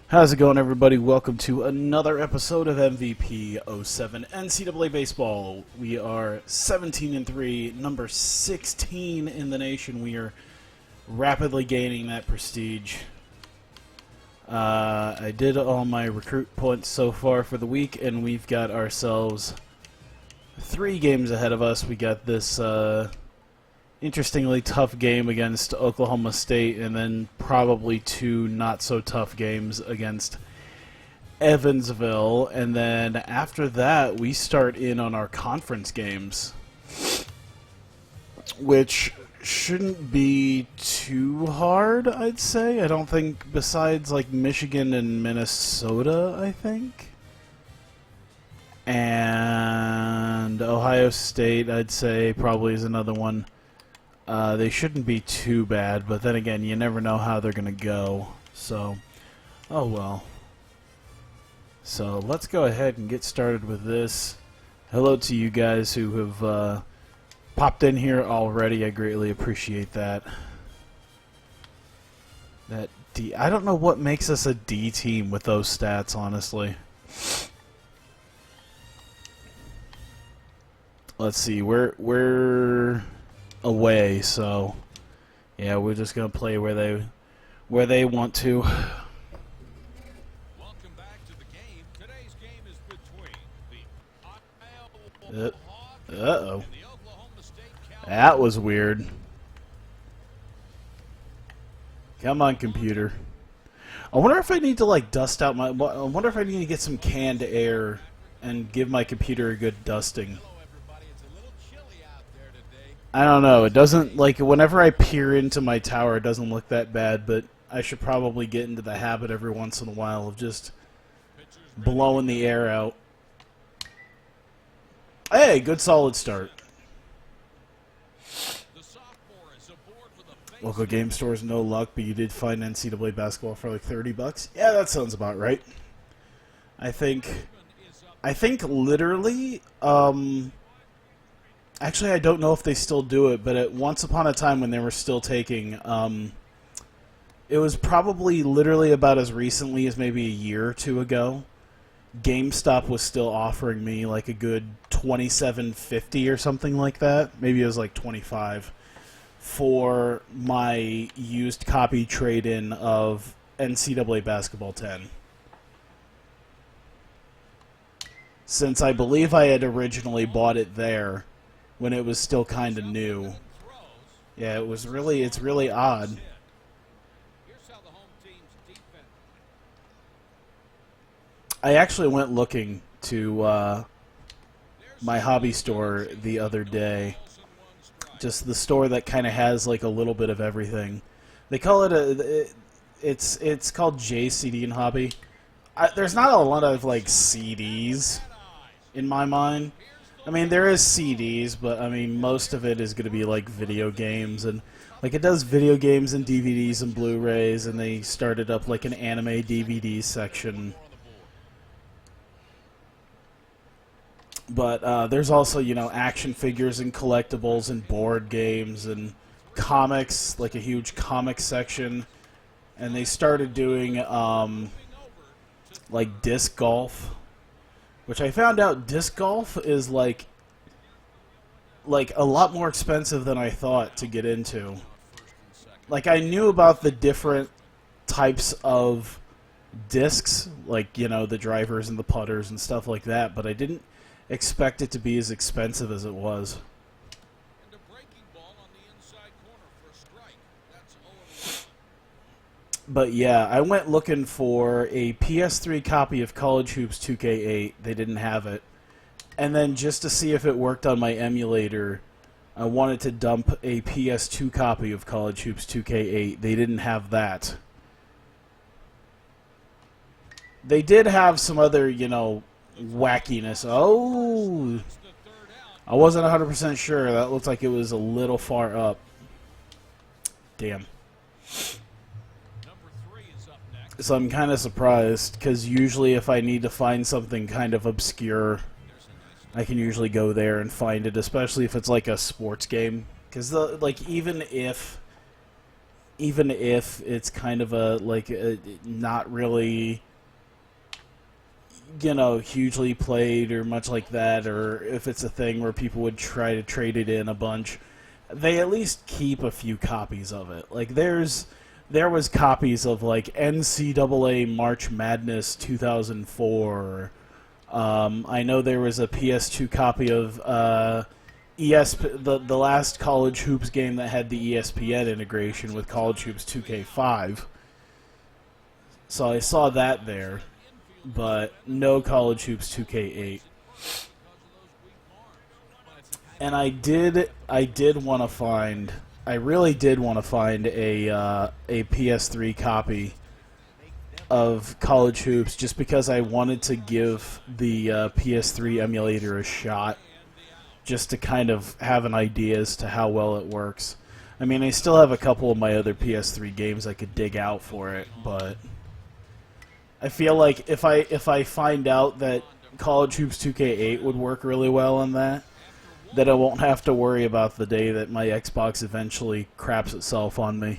How's it going, everybody? Welcome to another episode of MVP 07 NCAA Baseball. We are 17-3, number 16 in the nation. We are rapidly gaining that prestige. I did all my recruit points so far for the week, and we've got ourselves 3 games ahead of us. We got this interestingly tough game against Oklahoma State, and then probably 2 not-so-tough games against Evansville. And then after that, we start in on our conference games, which shouldn't be too hard, I'd say. I don't think, besides like Michigan and Minnesota, I think. And Ohio State, I'd say, probably is another one. They shouldn't be too bad, but then again, you never know how they're going to go. So, oh well. So, let's go ahead and get started with this. Hello to you guys who have popped in here already. I greatly appreciate that. That D, I don't know what makes us a D team with those stats, honestly. Let's see, we're away, so yeah, we're just gonna play where they want to. Welcome back to the game. Today's game is between the Uh-oh. and the Oklahoma State Cowboys. That was weird. Come on, computer. I wonder if I need to like dust out my. I wonder if I need to get some canned air and give my computer a good dusting. Hello, everybody. It's a little chilly out there today. I don't know. It doesn't, like, whenever I peer into my tower, it doesn't look that bad, but I should probably get into the habit every once in a while of just blowing the air out. Hey, good solid start. The sophomore is aboard with a base. Local game stores, no luck, but you did find NCAA basketball for like $30. Yeah, that sounds about right. I think literally, actually, I don't know if they still do it, but once upon a time when they were still taking, it was probably literally about as recently as maybe a year or two ago, GameStop was still offering me like a good $27.50 or something like that. Maybe it was like $25 for my used copy trade-in of NCAA Basketball 10. Since I believe I had originally bought it there when it was still kind of new. Yeah, it's really odd. Here's how the home team's defense. I actually went looking to my hobby store the other day. Just the store that kind of has like a little bit of everything. They call it it's called JCD and Hobby. There's not a lot of like CDs in my mind. I mean, there is CDs, but I mean, most of it is going to be like video games, and like it does video games and DVDs and Blu-rays, and they started up like an anime DVD section. But there's also, you know, action figures and collectibles and board games and comics, like a huge comic section, and they started doing like disc golf. Which I found out disc golf is like a lot more expensive than I thought to get into. Like, I knew about the different types of discs, like, you know, the drivers and the putters and stuff like that, but I didn't expect it to be as expensive as it was. And a breaking ball on the inside corner for a strike. That's 0-1. But yeah, I went looking for a PS3 copy of College Hoops 2K8. They didn't have it. And then just to see if it worked on my emulator, I wanted to dump a PS2 copy of College Hoops 2K8. They didn't have that. They did have some other, you know, wackiness. Oh! I wasn't 100% sure. That looked like it was a little far up. Damn. So I'm kind of surprised, because usually if I need to find something kind of obscure, I can usually go there and find it, especially if it's like a sports game. Because, like, even if even if it's kind of not really, hugely played or much like that, or if it's a thing where people would try to trade it in a bunch, they at least keep a few copies of it. Like there was copies of like NCAA March Madness 2004. I know there was a PS2 copy of the last College Hoops game that had the ESPN integration with College Hoops 2K5. So I saw that there, but no College Hoops 2K8. And I really did want to find a PS3 copy of College Hoops just because I wanted to give the PS3 emulator a shot, just to kind of have an idea as to how well it works. I mean, I still have a couple of my other PS3 games I could dig out for it, but I feel like if I find out that College Hoops 2K8 would work really well on that, then I won't have to worry about the day that my Xbox eventually craps itself on me.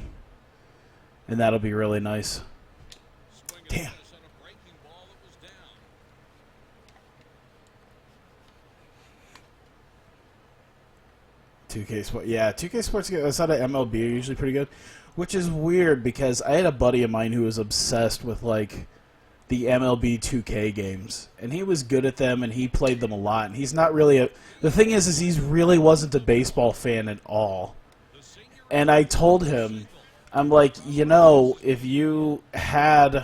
And that'll be really nice. Damn. 2K Sports, yeah, 2K Sports outside of MLB are usually pretty good, which is weird because I had a buddy of mine who was obsessed with like the MLB 2K games, and he was good at them and he played them a lot. And he's not really the thing is he really wasn't a baseball fan at all. And I told him, I'm like, if you had,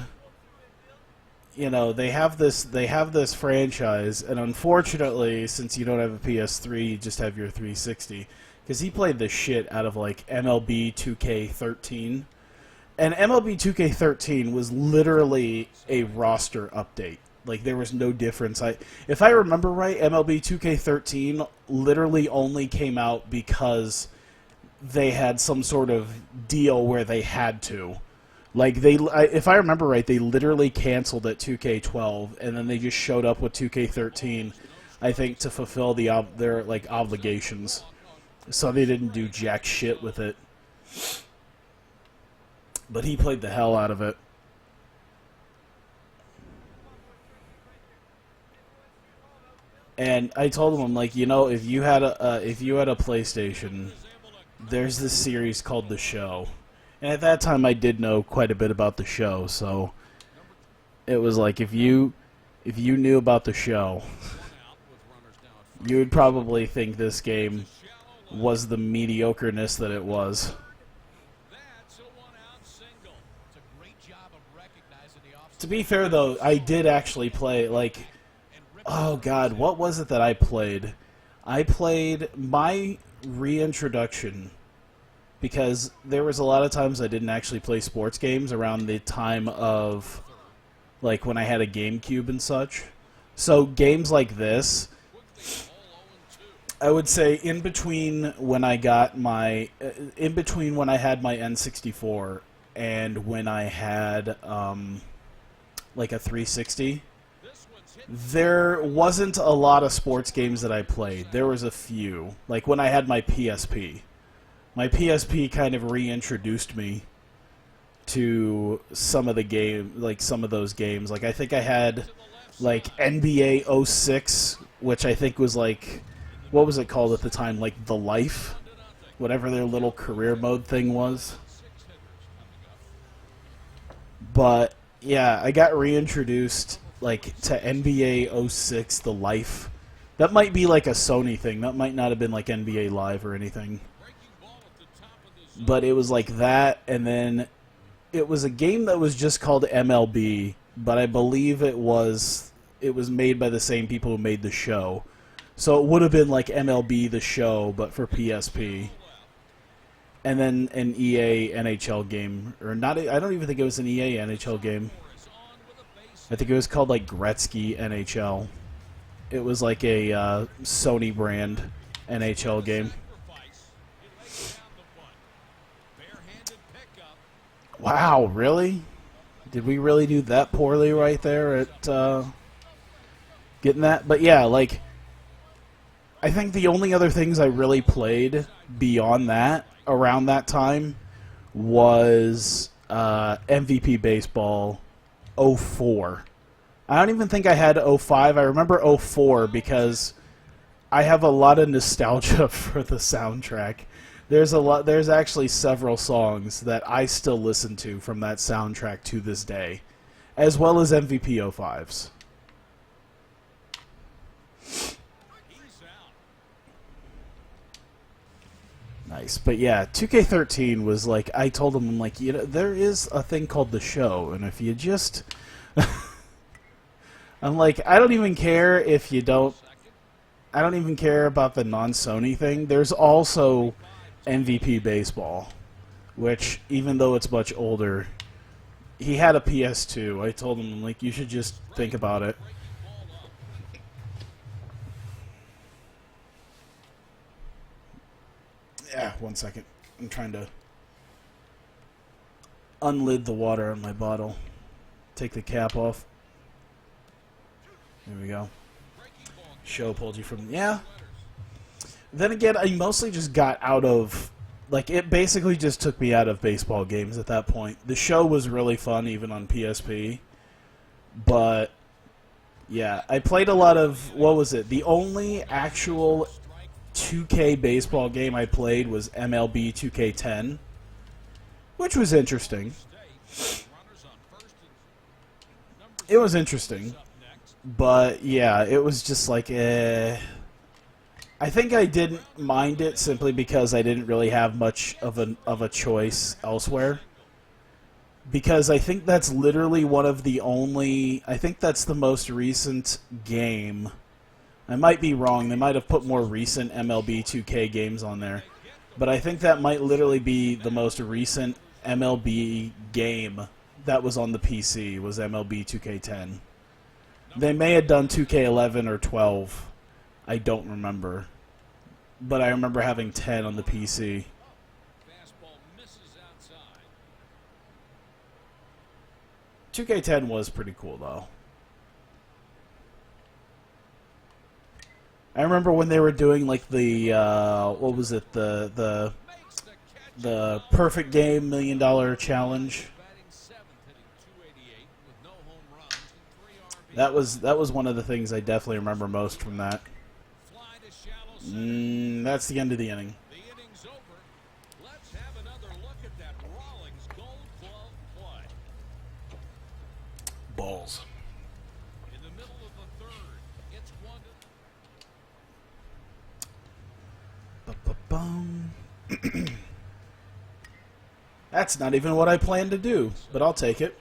they have this franchise, and unfortunately, since you don't have a PS3, you just have your 360. Because he played the shit out of like MLB 2K13, and MLB 2K13 was literally a roster update. Like there was no difference. If I remember right, MLB 2K13 literally only came out because they had some sort of deal where they had to. Like if I remember right, they literally canceled at 2K12, and then they just showed up with 2K13, I think, to fulfill their like obligations. So they didn't do jack shit with it. But he played the hell out of it. And I told him, I'm like, if you had a PlayStation, there's this series called The Show. And at that time, I did know quite a bit about The Show, so it was like if you knew about The Show, you would probably think this game was the mediocreness that it was. To be fair, though, I did actually play, like, oh god, what was it that I played? I played my reintroduction, because there was a lot of times I didn't actually play sports games around the time of, like, when I had a GameCube and such. So games like this, I would say in between when I had my N64 and when I had like a 360, there wasn't a lot of sports games that I played. There was a few. Like when I had my PSP. My PSP kind of reintroduced me to some of those games. Like I think I had like NBA 06, which I think was like, what was it called at the time? Like The Life, whatever their little career mode thing was. But yeah, I got reintroduced like to NBA 06, The Life. That might be like a Sony thing. That might not have been like NBA Live or anything. But it was like that, and then it was a game that was just called MLB, but I believe it was made by the same people who made The Show. So it would have been like MLB The Show, but for PSP. And then an EA NHL game, or not, I don't even think it was an EA NHL game. I think it was called like Gretzky NHL. It was like a Sony brand NHL game. Wow, really? Did we really do that poorly right there at getting that? But yeah, like, I think the only other things I really played beyond that, around that time, was MVP Baseball 04. I don't even think I had 05. I remember 04 because I have a lot of nostalgia for the soundtrack. There's actually several songs that I still listen to from that soundtrack to this day, as well as MVP 05s. Nice. But yeah, 2K13 was like, I told him, I'm like, you know, there is a thing called the show, and if you just... I'm like, I don't even care if you don't... I don't even care about the non-Sony thing. There's also MVP Baseball, which, even though it's much older, he had a PS2. I told him, I'm like, you should just think about it. Yeah, 1 second. I'm trying to unlid the water on my bottle. Take the cap off. There we go. Show pulled you from... Yeah. Then again, I mostly just got out of... Like, it basically just took me out of baseball games at that point. The show was really fun, even on PSP. But, yeah. I played a lot of... What was it? The only actual 2K baseball game I played was MLB 2K10. Which was interesting. It was interesting. But, yeah, it was just like, I think I didn't mind it simply because I didn't really have much of a choice elsewhere. Because I think that's literally one of the only... I think that's the most recent game. I might be wrong. They might have put more recent MLB 2K games on there. But I think that might literally be the most recent MLB game that was on the PC, was MLB 2K10. They may have done 2K11 or 12. I don't remember. But I remember having 10 on the PC. 2K10 was pretty cool, though. I remember when they were doing, like, the, what was it, the perfect game $1 million challenge. That was one of the things I definitely remember most from that. That's the end of the inning. The inning's over. Let's have another look at that Rawlings Gold Glove play. Balls. In the middle of the third, it's 1-2. That's not even what I planned to do, but I'll take it.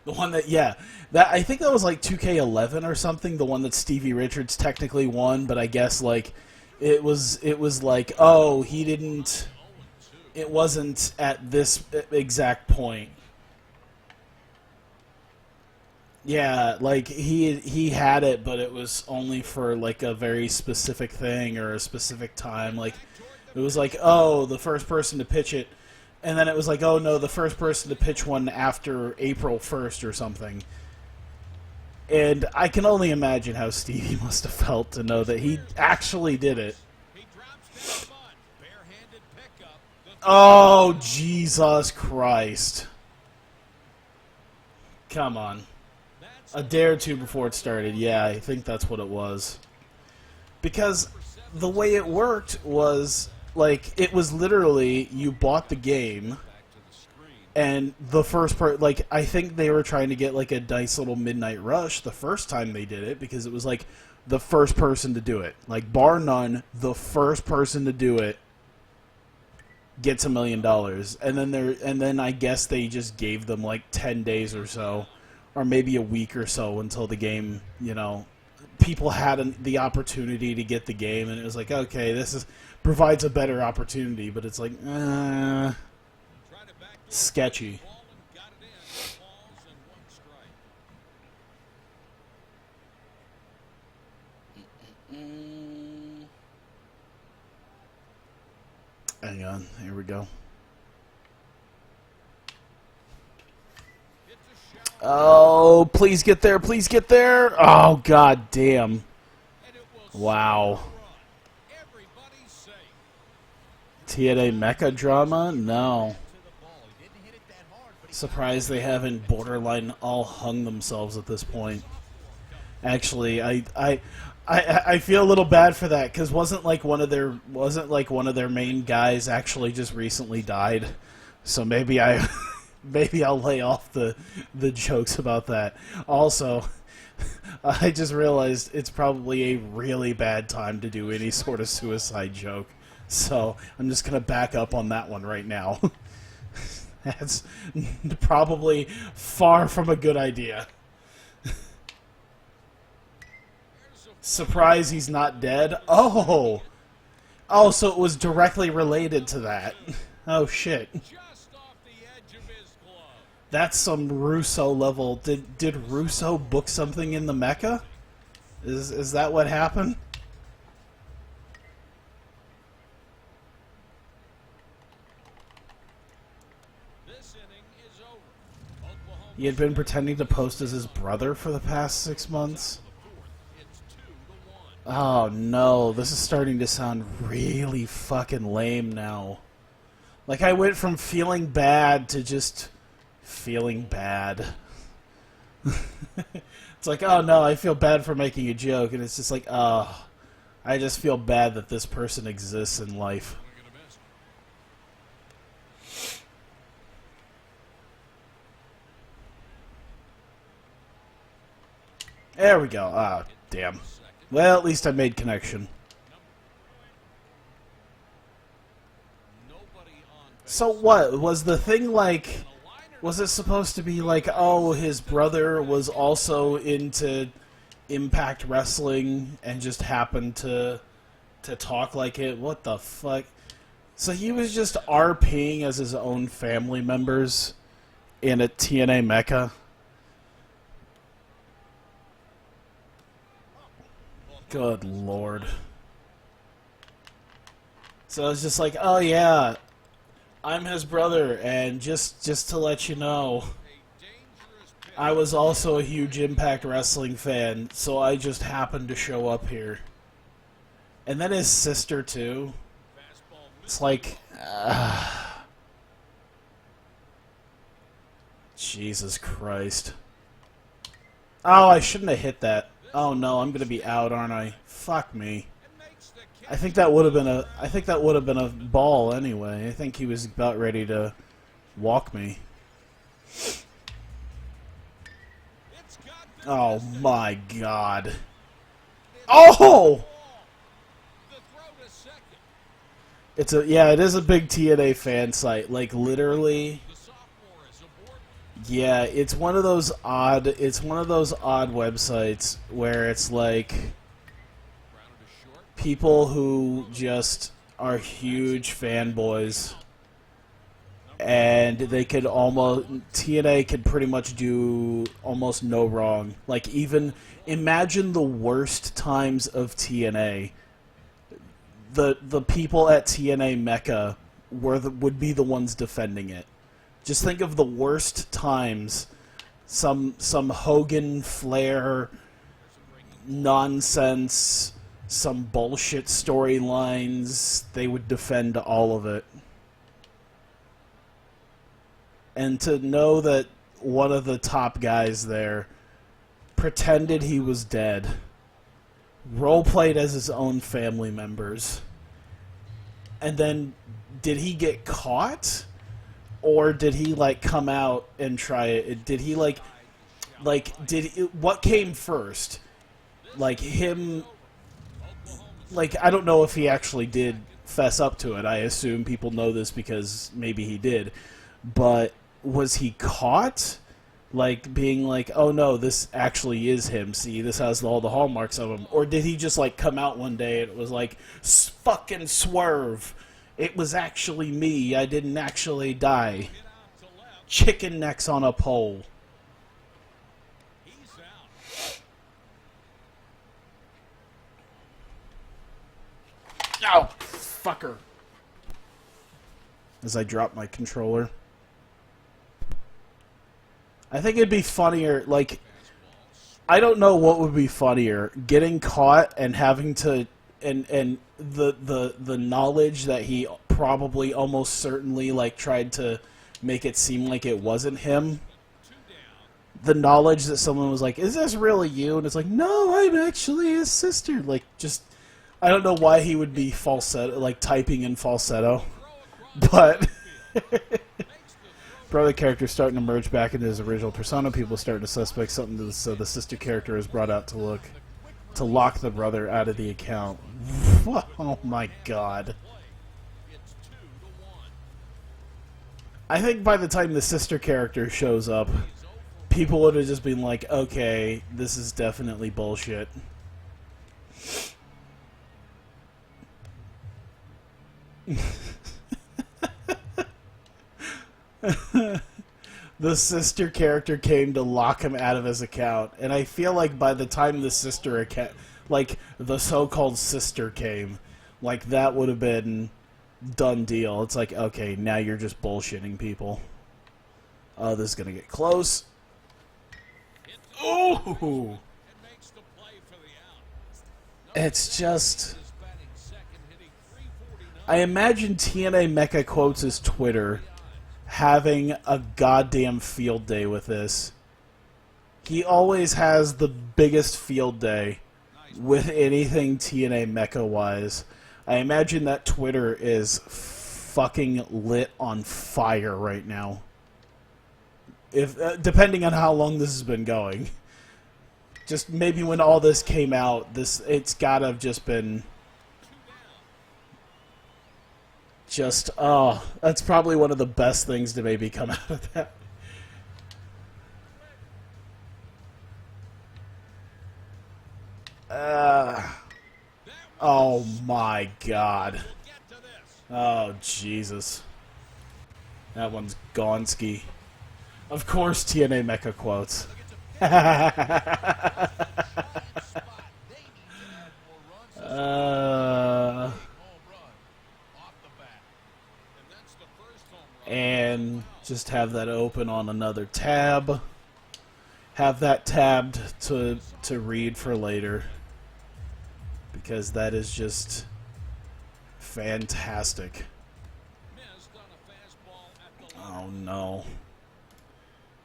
The one that, yeah, that I think that was like 2K11 or something. The one that Stevie Richards technically won, but I guess like it was like, oh, he didn't. It wasn't at this exact point. Yeah, like he had it, but it was only for like a very specific thing or a specific time. Like it was like, oh, the first person to pitch it. And then it was like, oh no, the first person to pitch one after April 1st or something. And I can only imagine how Stevie must have felt to know that he actually did it. Oh, Jesus Christ. Come on. A day or two before it started. Yeah, I think that's what it was. Because the way it worked was... Like, it was literally, you bought the game, and the first part, like, I think they were trying to get, like, a nice little midnight rush the first time they did it, because it was, like, the first person to do it. Like, bar none, the first person to do it gets $1 million. And then I guess they just gave them, like, 10 days or so, or maybe a week or so until the game, you know, people had the opportunity to get the game, and it was like, okay, this provides a better opportunity, but it's like, sketchy. Hang on, here we go. Oh, please get there, please get there. Oh, god damn. Wow. TNA mecha drama? No. Surprised they haven't borderline all hung themselves at this point. Actually, I feel a little bad for that because wasn't like one of their main guys actually just recently died. So maybe maybe I'll lay off the jokes about that. Also, I just realized it's probably a really bad time to do any sort of suicide joke. So I'm just going to back up on that one right now. That's probably far from a good idea. Surprise he's not dead? Oh! Oh, so it was directly related to that. Oh, shit. That's some Russo level. Did Russo book something in the mecha? Is that what happened? He had been pretending to post as his brother for the past 6 months. Oh no, this is starting to sound really fucking lame now. Like I went from feeling bad to just feeling bad. It's like, oh no, I feel bad for making a joke, and it's just like, oh, I just feel bad that this person exists in life. There we go. Ah, damn. Well, at least I made connection. So what? Was the thing like... Was it supposed to be like, oh, his brother was also into Impact Wrestling and just happened to talk like it? What the fuck? So he was just RPing as his own family members in a TNA mecha? Good lord. So it's just like, oh yeah, I'm his brother, and just to let you know, I was also a huge Impact Wrestling fan, so I just happened to show up here. And then his sister, too. It's like, Jesus Christ. Oh, I shouldn't have hit that. Oh no, I'm gonna be out, aren't I? Fuck me. I think that would have been a ball anyway. I think he was about ready to walk me. Oh my god. Oh! It is a big TNA fan site. Like literally. Yeah, it's one of those odd websites where it's like people who just are huge fanboys, and they could TNA could pretty much do almost no wrong. Like even imagine the worst times of TNA. The people at TNA Mecca would be the ones defending it. Just think of the worst times, some Hogan Flair nonsense, some bullshit storylines, they would defend all of it. And to know that one of the top guys there pretended he was dead, role-played as his own family members, and then did he get caught? Or did he, like, come out and try it? Did he, what came first? Like, him... Like, I don't know if he actually did fess up to it. I assume people know this because maybe he did. But was he caught? Like, being like, oh no, this actually is him. See, this has all the hallmarks of him. Or did he just, like, come out one day and it was like, fucking swerve. It was actually me. I didn't actually die. Chicken necks on a pole. Ow! Fucker. As I drop my controller. I think it'd be funnier, like... I don't know what would be funnier. Getting caught and having to... And the knowledge that he probably almost certainly like tried to make it seem like it wasn't him. The knowledge that someone was like, "Is this really you?" And it's like, "No, I'm actually his sister." Like, just I don't know why he would be falsetto, like typing in falsetto, but brother character starting to merge back into his original persona. People starting to suspect something, so the sister character is brought out to lock the brother out of the account. Oh my god. I think by the time the sister character shows up, people would have just been like, okay, this is definitely bullshit. The sister character came to lock him out of his account, and I feel like by the time the sister account, like the so-called sister came, like that would have been done deal. It's like, okay, now you're just bullshitting people. Oh, this is gonna get close. Oh! It's just... I imagine TNA Mecha Quotes' Twitter having a goddamn field day with this. He always has the biggest field day with anything TNA Mecha-wise. I imagine that Twitter is fucking lit on fire right now. If depending on how long this has been going. Just maybe when all this came out, it's gotta have just been just that's probably one of the best things to maybe come out of that. Oh my god. Oh Jesus. That one's Gonski. Of course, TNA Mecha Quotes. And just have that open on another tab. Have that tabbed to read for later. Because that is just fantastic. Oh no.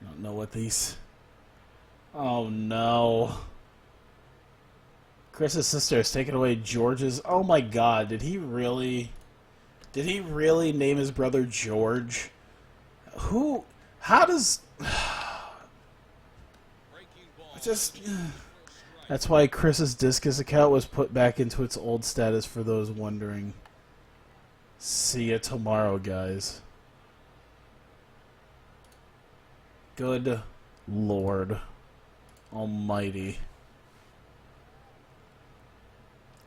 I don't know what these... Oh no. Chris's sister has taken away George's... Oh my god, did he really name his brother George? Who... How does... Just... That's why Chris's Discus account was put back into its old status for those wondering. See ya tomorrow, guys. Good Lord Almighty.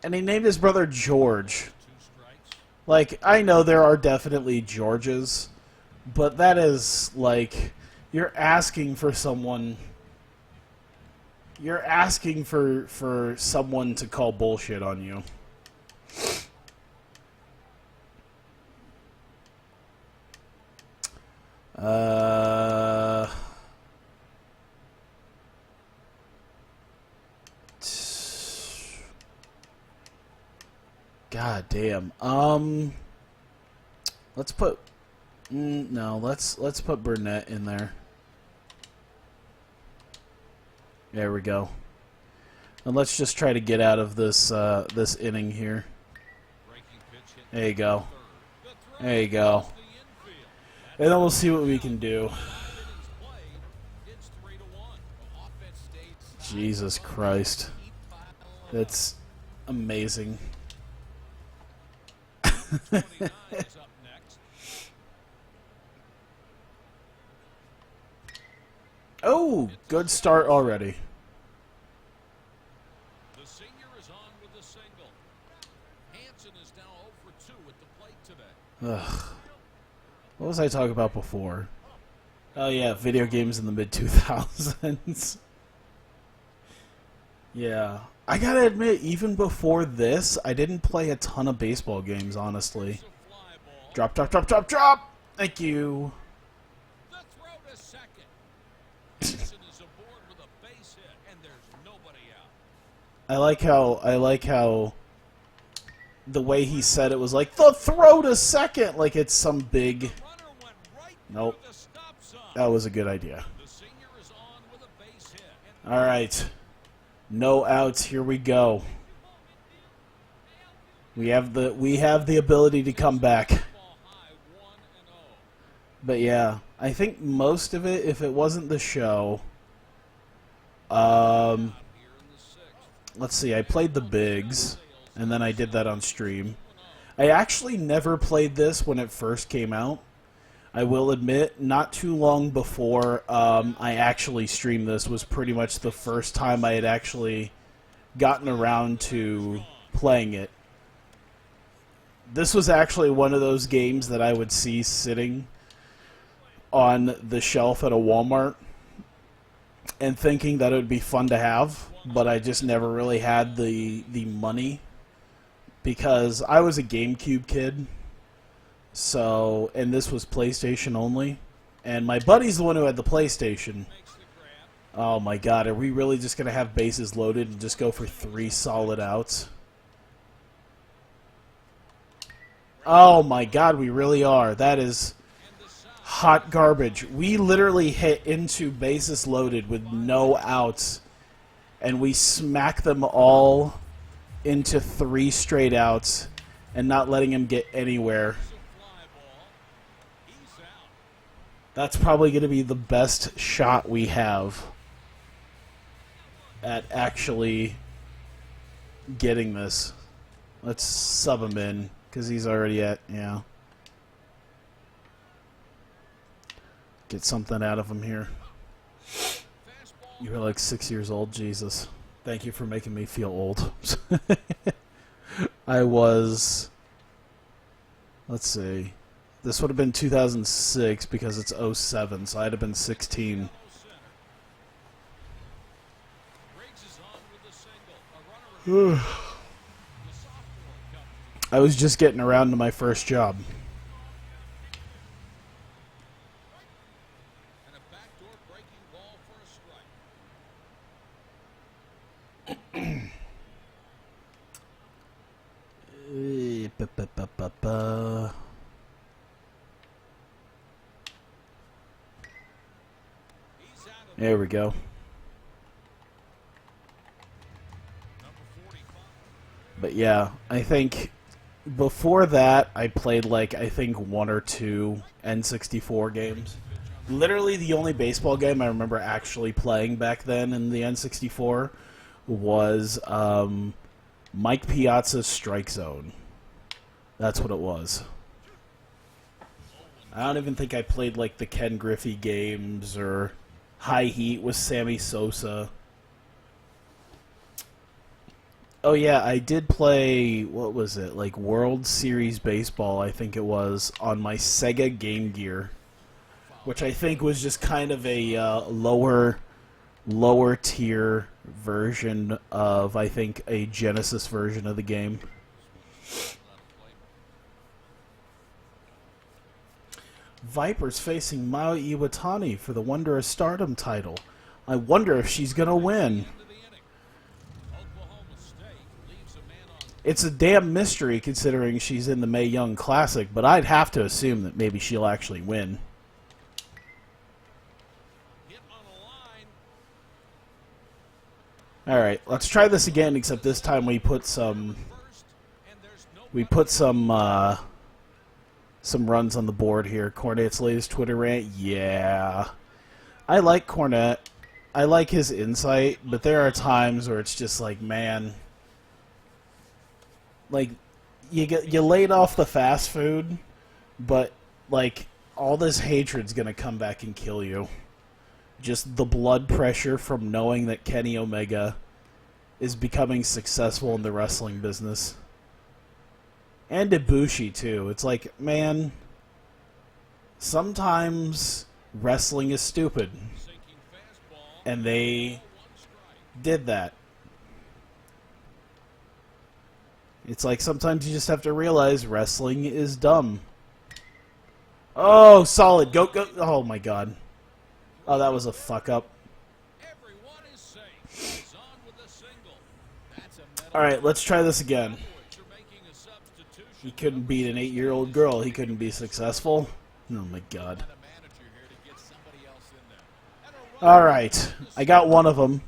And he named his brother George. Like, I know there are definitely Georges, but that is, like, you're asking for someone... You're asking for someone to call bullshit on you. God damn. Let's put... no, let's put Burnett in there. There we go. And let's just try to get out of this this inning here. There you go. There you go. And then we'll see what we can do. Jesus Christ. That's amazing. Oh, good start already. The senior is on with the single. Hansen is now 0 for 2 at the plate today. Ugh. What was I talking about before? Oh yeah, video games in the mid-2000s. Yeah. I gotta admit, even before this, I didn't play a ton of baseball games, honestly. Drop, drop, drop, drop, drop! Thank you. The throw to second. Hansen is aboard with a base hit, and there's nobody out. I like how the way he said it was like, the throw to second, like it's some big... Runner went right Nope. through the stop sign. That was a good idea. The senior is on with a base hit. All right. No outs. Here we go. We have the ability to come back. Ball high, 1-0. But yeah, I think most of it, if it wasn't the show, Out here in the sixth. let's see, I played the bigs, and then I did that on stream. I actually never played this when it first came out. I will admit, not too long before I actually streamed this was pretty much the first time I had actually gotten around to playing it. This was actually one of those games that I would see sitting on the shelf at a Walmart and thinking that it would be fun to have, but I just never really had the money because I was a GameCube kid. So, and this was PlayStation only. And my buddy's the one who had the PlayStation. Oh my god, are we really just going to have bases loaded and just go for 3 solid outs? Oh my god, we really are. That is hot garbage. We literally hit into bases loaded with no outs. And we smack them all into 3 straight outs and not letting him get anywhere. That's probably going to be the best shot we have at actually getting this. Let's sub him in, because he's already at, yeah. Get something out of him here. You were like 6 years old, Jesus. Thank you for making me feel old. I was, let's see. This would have been 2006 because it's 07, so I'd have been 16. I was just getting around to my first job. And a backdoor breaking ball for a strike. There we go. But yeah, I think before that I played like I think 1 or 2 N64 games. Literally the only baseball game I remember actually playing back then in the N64 was Mike Piazza's Strike Zone. That's what it was. I don't even think I played like the Ken Griffey games or High Heat with Sammy Sosa. Oh yeah, I did play, what was it, like World Series Baseball, I think it was, on my Sega Game Gear, which I think was just kind of a lower tier version of, I think, a Genesis version of the game. Vipers facing Mao Iwatani for the Wonder of Stardom title. I wonder if she's going to win. It's a damn mystery considering she's in the Mae Young Classic, but I'd have to assume that maybe she'll actually win. Alright, let's try this again, except this time we put some runs on the board here. Cornet's latest Twitter rant, yeah. I like Cornet. I like his insight, but there are times where it's just like, man, like you laid off the fast food, but like all this hatred's gonna come back and kill you. Just the blood pressure from knowing that Kenny Omega is becoming successful in the wrestling business. And Ibushi, too. It's like, man, sometimes wrestling is stupid. And they did that. It's like sometimes you just have to realize wrestling is dumb. Oh, solid. Go, go. Oh, my God. Oh, that was a fuck-up. All right, let's try this again. He couldn't beat an 8-year-old girl. He couldn't be successful. Oh my god. All right, I got one of them,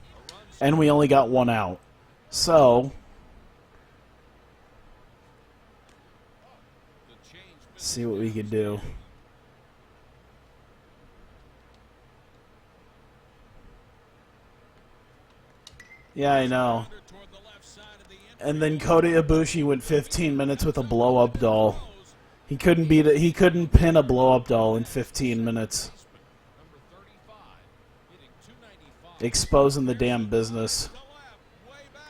and we only got one out. So, let's see what we can do. Yeah, I know. And then Kota Ibushi went 15 minutes with a blow-up doll. He couldn't beat it. He couldn't pin a blow-up doll in 15 minutes. Exposing the damn business.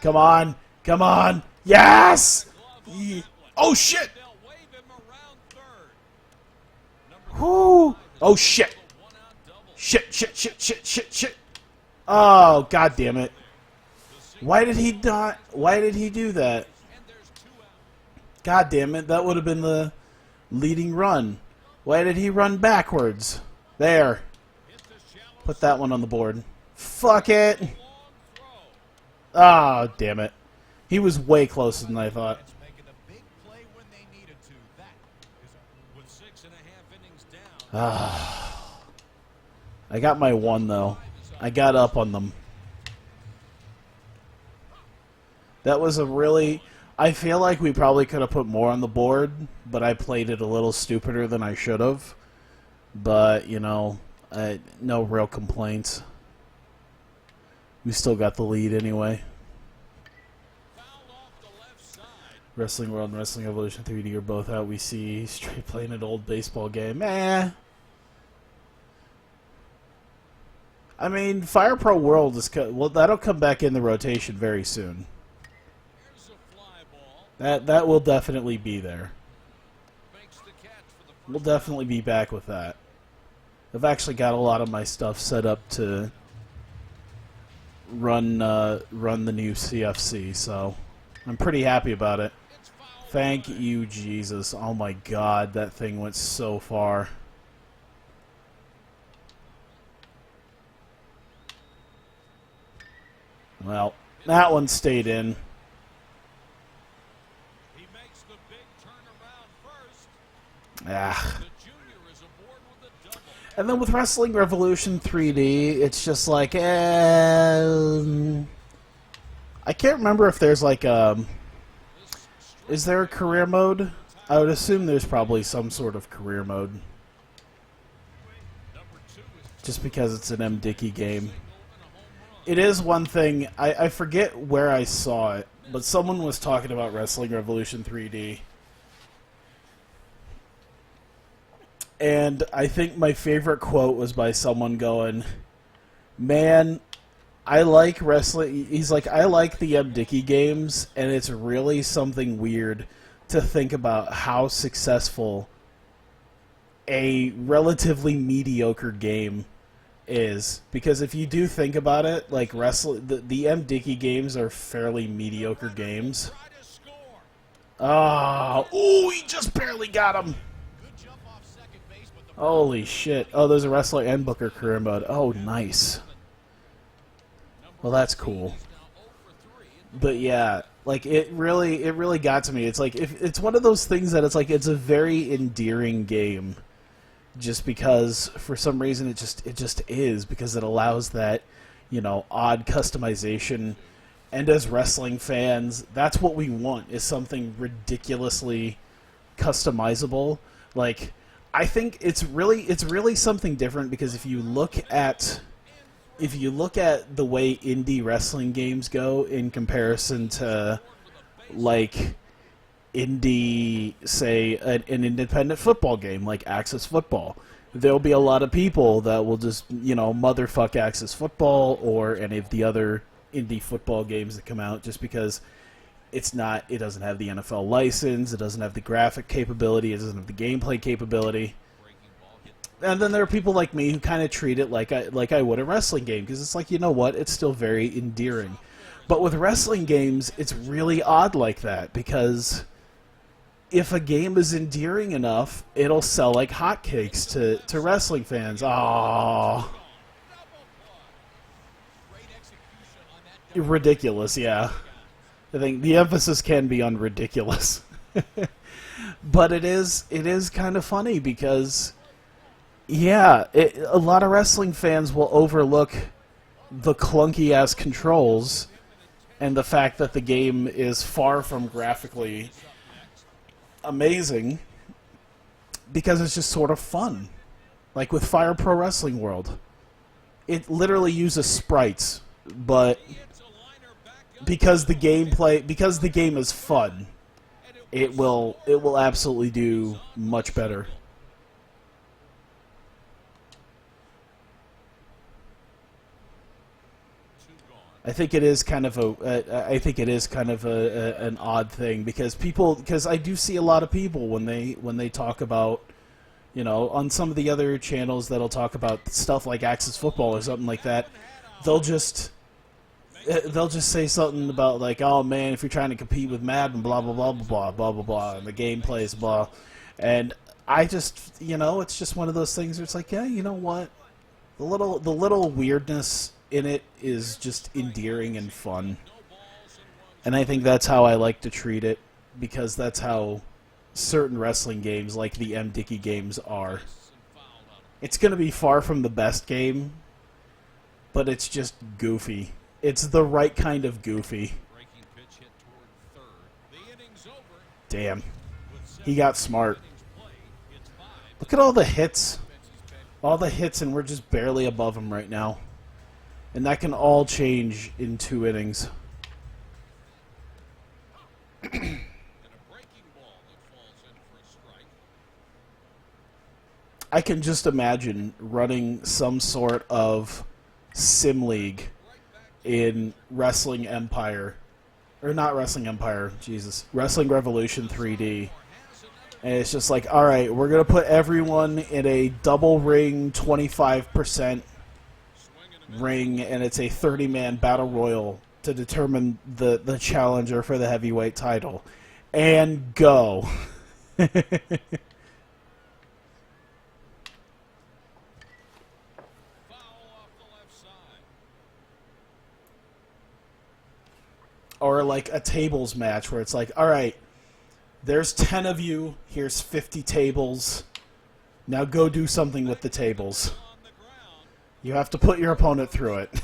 Come on. Come on. Yes! Oh, shit! Whoo! Oh, shit! Shit, shit, shit, shit, shit, shit. Oh, god damn it. Why did he not? Why did he do that? God damn it, that would have been the leading run. Why did he run backwards? There. Put that one on the board. Fuck it. Ah, oh, damn it. He was way closer than I thought. Ah. I got my one, though. I got up on them. That was a really... I feel like we probably could have put more on the board, but I played it a little stupider than I should have. But, you know, no real complaints. We still got the lead anyway. Wrestling World and Wrestling Evolution 3D are both out. We see straight playing an old baseball game. I mean, Fire Pro World is... Well, that'll come back in the rotation very soon. That will definitely be there. We'll definitely be back with that. I've actually got a lot of my stuff set up to run the new CFC, so I'm pretty happy about it. Thank you, Jesus. Oh my god, that thing went so far. Well, that one stayed in. Ah. And then with Wrestling Revolution 3D, it's just like, I can't remember if there's like is there a career mode? I would assume there's probably some sort of career mode. Just because it's an MDicky game. It is one thing, I forget where I saw it, but someone was talking about Wrestling Revolution 3D. And I think my favorite quote was by someone going, man, I like wrestling. He's like, I like the MDicky games, and it's really something weird to think about how successful a relatively mediocre game is. Because if you do think about it, like the MDicky games are fairly mediocre games. Oh, he just barely got him. Holy shit. Oh, there's a wrestler and Booker career mode. Oh, nice. Well, that's cool. But yeah, like it really got to me. It's like it's one of those things that it's like it's a very endearing game just because for some reason it just is, because it allows that, you know, odd customization. And as wrestling fans, that's what we want, is something ridiculously customizable. Like, I think it's really something different, because if you look at the way indie wrestling games go in comparison to like indie, say an independent football game like Access Football, there'll be a lot of people that will just, you know, motherfuck Access Football or any of the other indie football games that come out just because it doesn't have the NFL license, it doesn't have the graphic capability, it doesn't have the gameplay capability. And then there are people like me who kind of treat it like I would a wrestling game, because it's like, you know what, it's still very endearing. But with wrestling games, it's really odd like that, because if a game is endearing enough, it'll sell like hotcakes to wrestling fans. Aww. Ridiculous, yeah. I think the emphasis can be on ridiculous. But it is kind of funny because, yeah, a lot of wrestling fans will overlook the clunky-ass controls and the fact that the game is far from graphically amazing because it's just sort of fun. Like with Fire Pro Wrestling World. It literally uses sprites, but because the game is fun, it will absolutely do much better. I think it is kind of an odd thing because I do see a lot of people when they talk about, you know, on some of the other channels that'll talk about stuff like Axis Football or something like that, they'll just say something about like, oh man, if you're trying to compete with Madden, blah blah blah blah blah blah blah, and the gameplay is blah, and I just, you know, it's just one of those things where it's like, yeah, you know what, the little weirdness in it is just endearing and fun, and I think that's how I like to treat it, because that's how certain wrestling games like the MWG games are. It's going to be far from the best game, but it's just goofy. It's the right kind of goofy. Damn. He got smart. Look at all the hits. All the hits, and we're just barely above him right now. And that can all change in 2 innings. I can just imagine running some sort of sim league in Wrestling Empire, or not Wrestling Empire, Jesus, Wrestling Revolution 3D, and it's just like, all right, we're gonna put everyone in a double ring, 25% ring, and it's a 30-man battle royal to determine the challenger for the heavyweight title, and go. Or like a tables match where it's like, all right, there's 10 of you, here's 50 tables, now go do something with the tables. You have to put your opponent through it.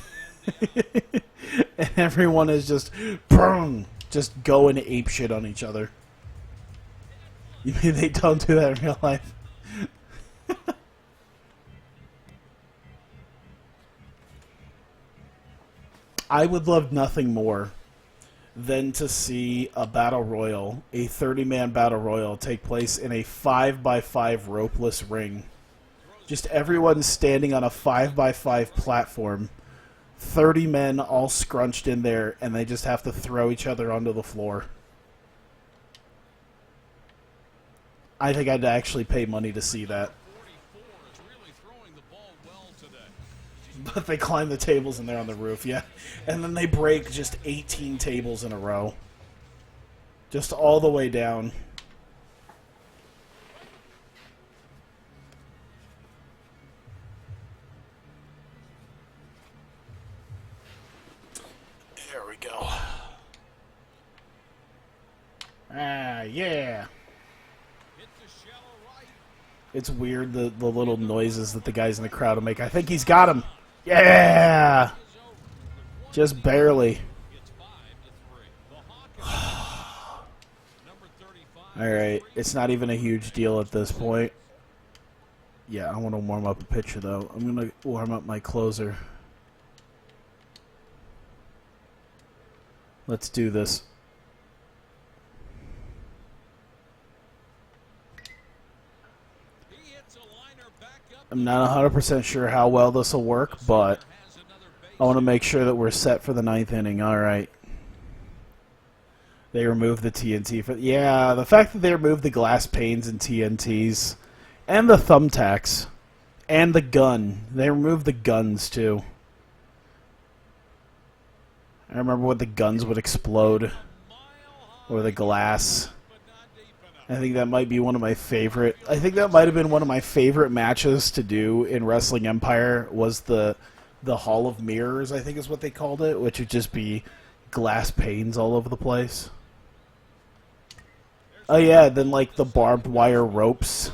And everyone is just, boom, just going apeshit on each other. You mean they don't do that in real life? I would love nothing more than to see a battle royal, a 30-man battle royal, take place in a 5x5 ropeless ring. Just everyone standing on a 5x5 platform, 30 men all scrunched in there, and they just have to throw each other onto the floor. I think I'd actually pay money to see that. But they climb the tables and they're on the roof, yeah. And then they break just 18 tables in a row. Just all the way down. There we go. Ah, yeah. It's weird, the little noises that the guys in the crowd will make. I think he's got him. Yeah! Just barely. Alright, it's not even a huge deal at this point. Yeah, I want to warm up a pitcher, though. I'm going to warm up my closer. Let's do this. I'm not 100% sure how well this will work, but I want to make sure that we're set for the 9th inning. All right. They removed the TNT. Yeah, the fact that they removed the glass panes and TNTs and the thumbtacks and the gun. They removed the guns, too. I remember when the guns would explode or the glass. I think that might be one of my favorite. I think that might have been one of my favorite matches to do in Wrestling Empire. Was the Hall of Mirrors, I think is what they called it, which would just be glass panes all over the place. Oh yeah, then like the barbed wire ropes.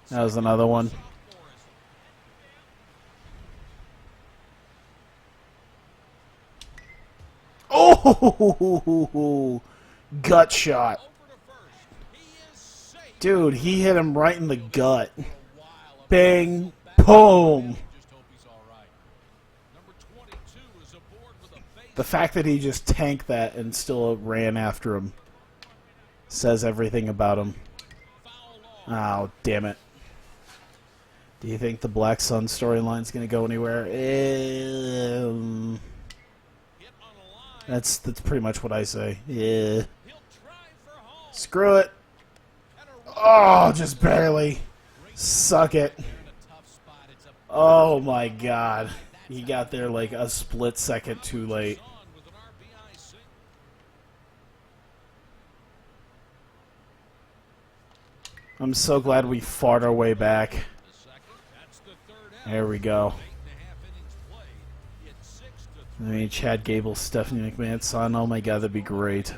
That was another one. Oh, gut shot. Dude, he hit him right in the gut. Bang, boom. The fact that he just tanked that and still ran after him says everything about him. Oh, damn it. Do you think the Black Sun storyline's going to go anywhere? That's pretty much what I say. Yeah. Screw it. Oh, just barely. Suck it. Oh my god. He got there like a split second too late. I'm so glad we fought our way back. There we go. I mean, Chad Gable, Stephanie McMahon's son. Oh my god, that'd be great.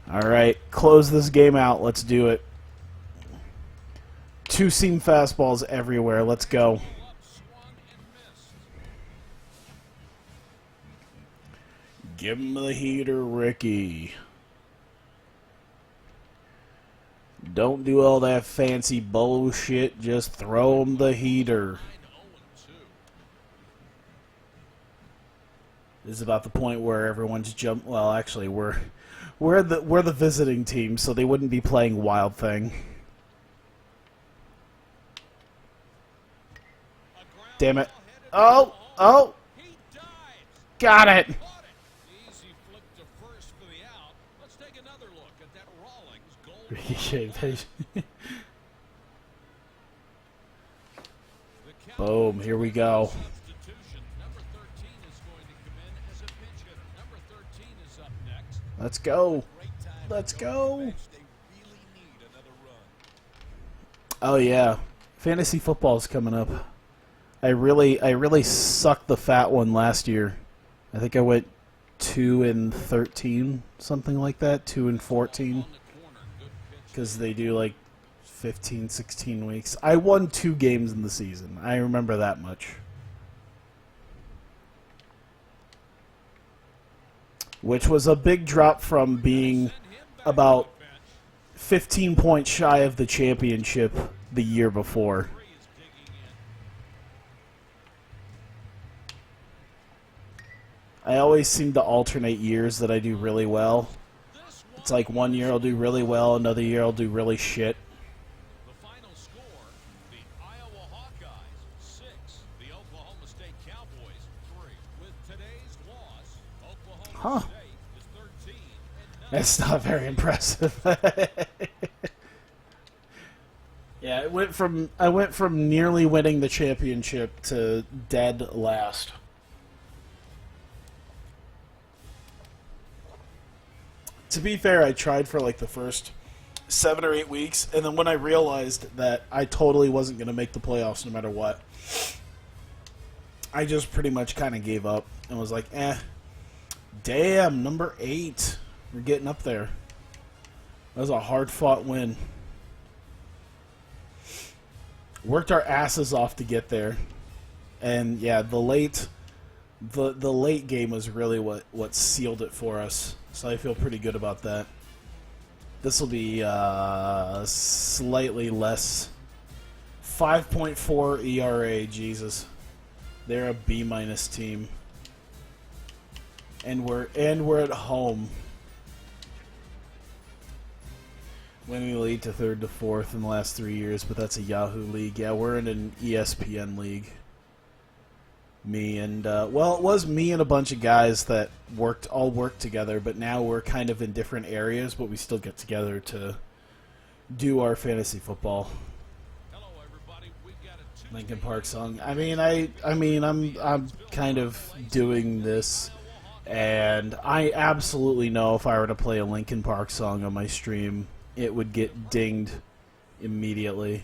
Alright, close this game out. Let's do it. Two-seam fastballs everywhere. Let's go. Give him the heater, Ricky. Don't do all that fancy bullshit. Just throw him the heater. This is about the point where everyone's jump. Well, actually, we're the visiting team, so they wouldn't be playing Wild Thing. Damn it! Oh, oh! Got it. Boom! Here we go. Let's go. Let's go. Oh yeah, fantasy football is coming up. I really sucked the fat one last year. I think I went 2-13, something like that, 2-14, because they do like 15, 16 weeks. I won 2 games in the season. I remember that much. Which was a big drop from being about 15 points shy of the championship the year before. I always seem to alternate years that I do really well. It's like one year I'll do really well, another year I'll do really shit. The final score, the Iowa Hawkeyes 6, the Oklahoma State Cowboys 3. With today's loss, Oklahoma State is 13. That's not very impressive. Yeah, I went from nearly winning the championship to dead last. To be fair, I tried for like the first 7 or 8 weeks, and then when I realized that I totally wasn't going to make the playoffs no matter what, I just pretty much kind of gave up and was like, damn, number 8. We're getting up there. That was a hard-fought win. Worked our asses off to get there. And yeah, the late game was really what sealed it for us. So I feel pretty good about that. This will be slightly less. 5.4 ERA, Jesus. They're a B- team. And we're at home. Winning lead to 3rd to 4th in the last 3 years, but that's a Yahoo league. Yeah, we're in an ESPN league. Me and well, it was me and a bunch of guys that all worked together, but now we're kind of in different areas, but we still get together to do our fantasy football. Hello, everybody. We've got a Linkin Park song. I mean, I'm kind of doing this, and I absolutely know if I were to play a Linkin Park song on my stream, it would get dinged immediately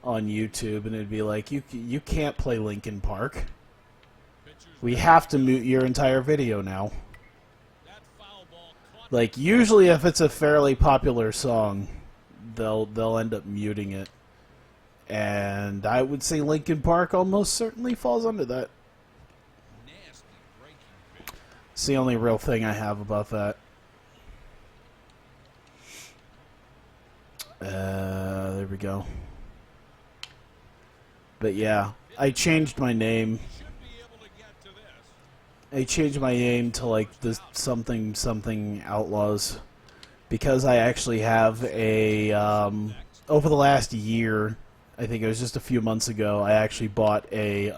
on YouTube, and it'd be like, you can't play Linkin Park. We have to mute your entire video now. Like, usually if it's a fairly popular song, they'll end up muting it. And I would say Linkin Park almost certainly falls under that. It's the only real thing I have about that. There we go. But yeah, I changed my name. I changed my name to like the something Outlaws because I actually have a over the last year, I think it was just a few months ago, I actually bought a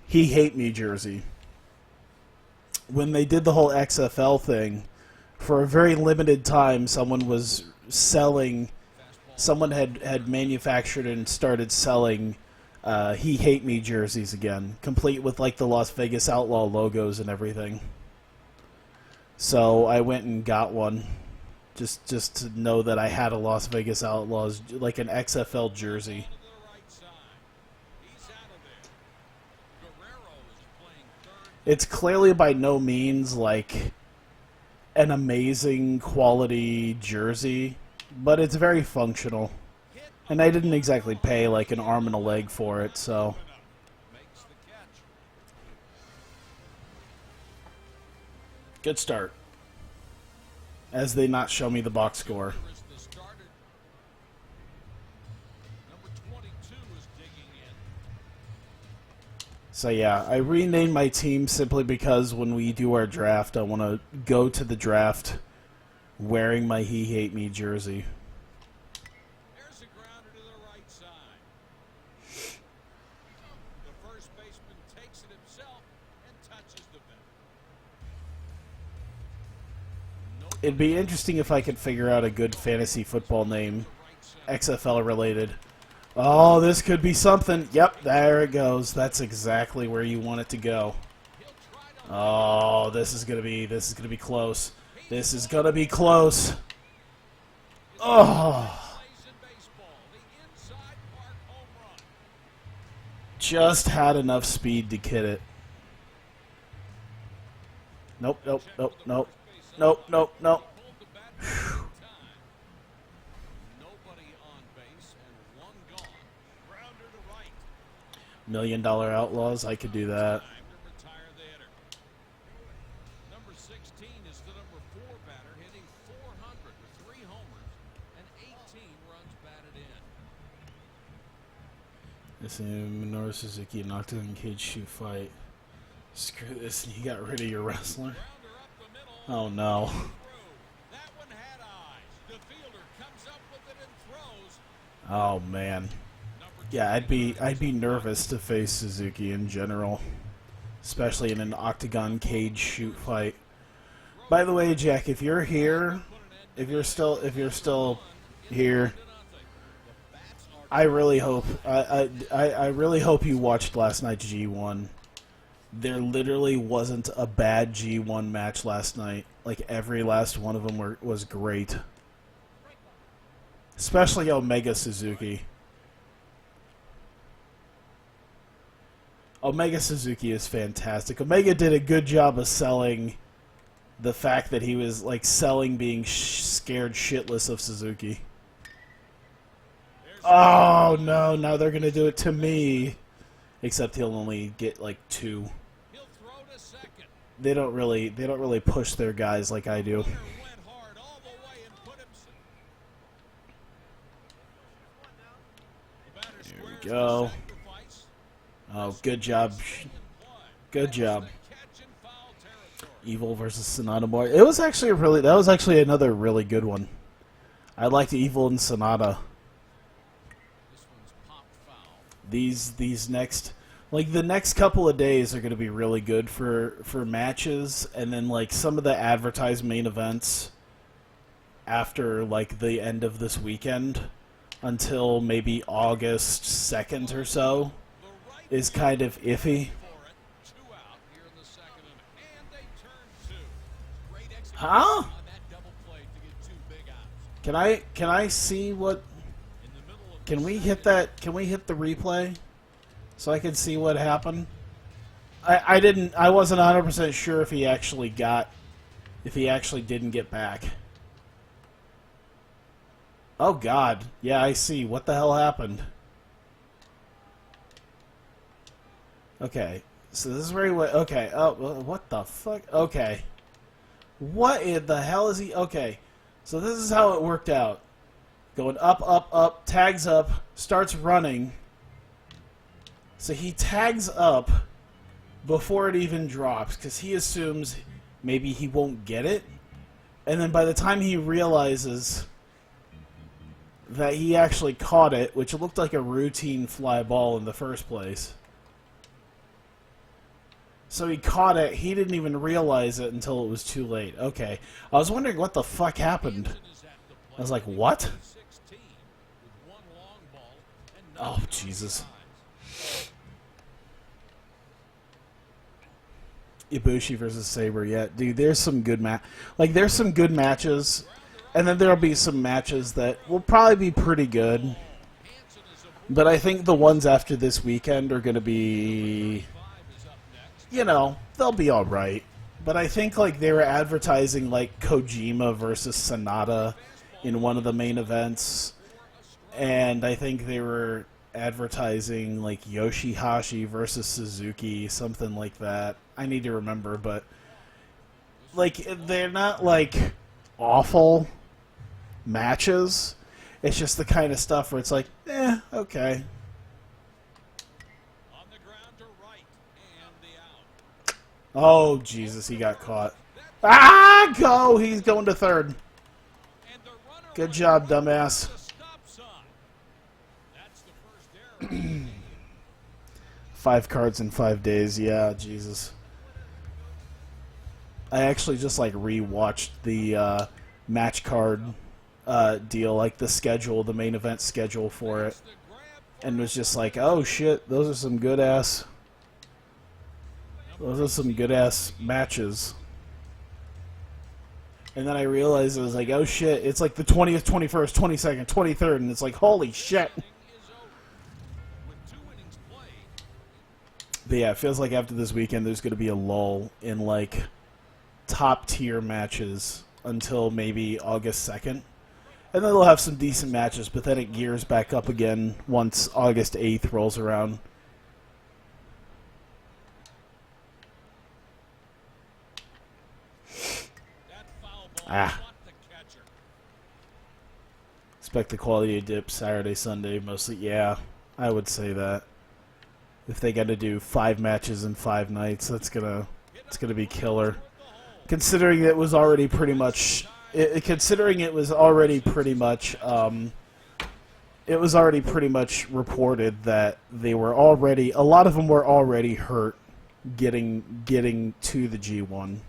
He Hate Me jersey. When they did the whole XFL thing, for a very limited time, someone had manufactured and started selling He Hate Me jerseys again, complete with like the Las Vegas Outlaw logos and everything. So I went and got one, just to know that I had a Las Vegas Outlaws, like an XFL jersey. It's clearly by no means like an amazing quality jersey, but it's very functional. And I didn't exactly pay like an arm and a leg for it, so. Good start. As they not show me the box score. So yeah, I renamed my team simply because when we do our draft, I want to go to the draft wearing my He Hate Me jersey. There's a grounder to the right side. The first baseman takes it himself and touches the ball. It'd be interesting if I could figure out a good fantasy football name, XFL related. Oh, this could be something. Yep, there it goes. That's exactly where you want it to go. Oh, this is gonna be close. This is gonna be close. Oh, just had enough speed to hit it. Nope, nope, nope, nope, nope, nope, nope. Whew. $1 Million Outlaws, I could do that. Number 16 is the number 4 batter, hitting .400 with 3 homers and 18 runs batted in. This Minoru Suzuki knocked in cage shoot fight. Screw this, you got rid of your wrestler. Oh no. That one had eyes. The fielder comes up with it and throws. Oh man. Yeah, I'd be nervous to face Suzuki in general, especially in an octagon cage shoot fight. By the way, Jack, if you're here, if you're still here, I really hope I really hope you watched last night's G1. There literally wasn't a bad G1 match last night. Like every last one of them was great, especially Omega Suzuki. Omega Suzuki is fantastic. Omega did a good job of selling the fact that he was like selling being scared shitless of Suzuki. Oh no, now they're gonna do it to me. Except he'll only get like 2. They don't really push their guys like I do. Here we go. Oh, good job. Good job. Evil versus Sonata Boy. That was actually another really good one. I liked Evil and Sonata. These next, like the next couple of days are going to be really good for matches, and then like some of the advertised main events after like the end of this weekend until maybe August 2nd or so is kind of iffy. Huh? Can I see what? Can we hit that? Can we hit the replay so I can see what happened? I wasn't 100% sure if he actually didn't get back. Oh God, yeah, I see. What the hell happened? Okay, so this is where he went. Okay, oh, what the fuck? Okay, what in the hell is he? Okay, so this is how it worked out. Going up, up, up, tags up, starts running. So he tags up before it even drops because he assumes maybe he won't get it. And then by the time he realizes that he actually caught it, which looked like a routine fly ball in the first place. So he caught it, he didn't even realize it until it was too late. Okay. I was wondering what the fuck happened. I was like, what? Oh, Jesus. Ibushi versus Sabre, yeah. Dude, there's some good there's some good matches, and then there'll be some matches that will probably be pretty good. But I think the ones after this weekend are going to be, you know, they'll be alright. But I think, like, they were advertising, like, Kojima versus Sonata in one of the main events. And I think they were advertising, like, Yoshihashi versus Suzuki, something like that. I need to remember, but, like, they're not, like, awful matches. It's just the kind of stuff where it's like, okay. Oh, Jesus, he got caught. Ah, go! He's going to third. Good job, dumbass. 5 cards in 5 days, yeah, Jesus. I actually just, like, re-watched the match card deal, like the schedule, the main event schedule for it, and was just like, oh shit, those are some good ass matches. And then I realized it was like, oh shit, it's like the 20th, 21st, 22nd, 23rd, and it's like, holy shit. But yeah, it feels like after this weekend there's going to be a lull in, like, top tier matches until maybe August 2nd. And then they'll have some decent matches, but then it gears back up again once August 8th rolls around. Expect the quality to dip Saturday, Sunday, mostly. Yeah, I would say that. If they got to do 5 matches in 5 nights, it's gonna be killer. Considering it was already pretty much, reported that they were already, a lot of them were already hurt getting to the G1.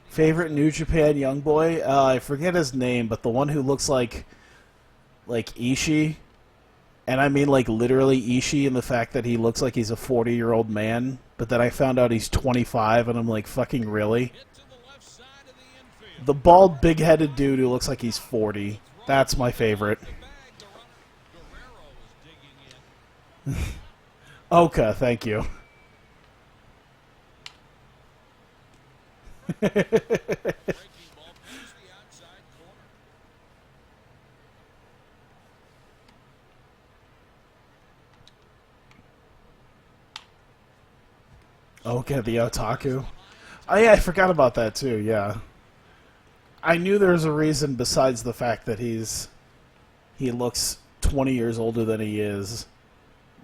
Favorite New Japan young boy? I forget his name, but the one who looks like Ishii. And I mean, like, literally Ishii in the fact that he looks like he's a 40-year-old man, but then I found out he's 25, and I'm like, fucking really? The bald, big-headed dude who looks like he's 40. That's my favorite. Oka, thank you. Okay, the otaku. Oh yeah, I forgot about that too, yeah. I knew there was a reason besides the fact that he looks 20 years older than he is,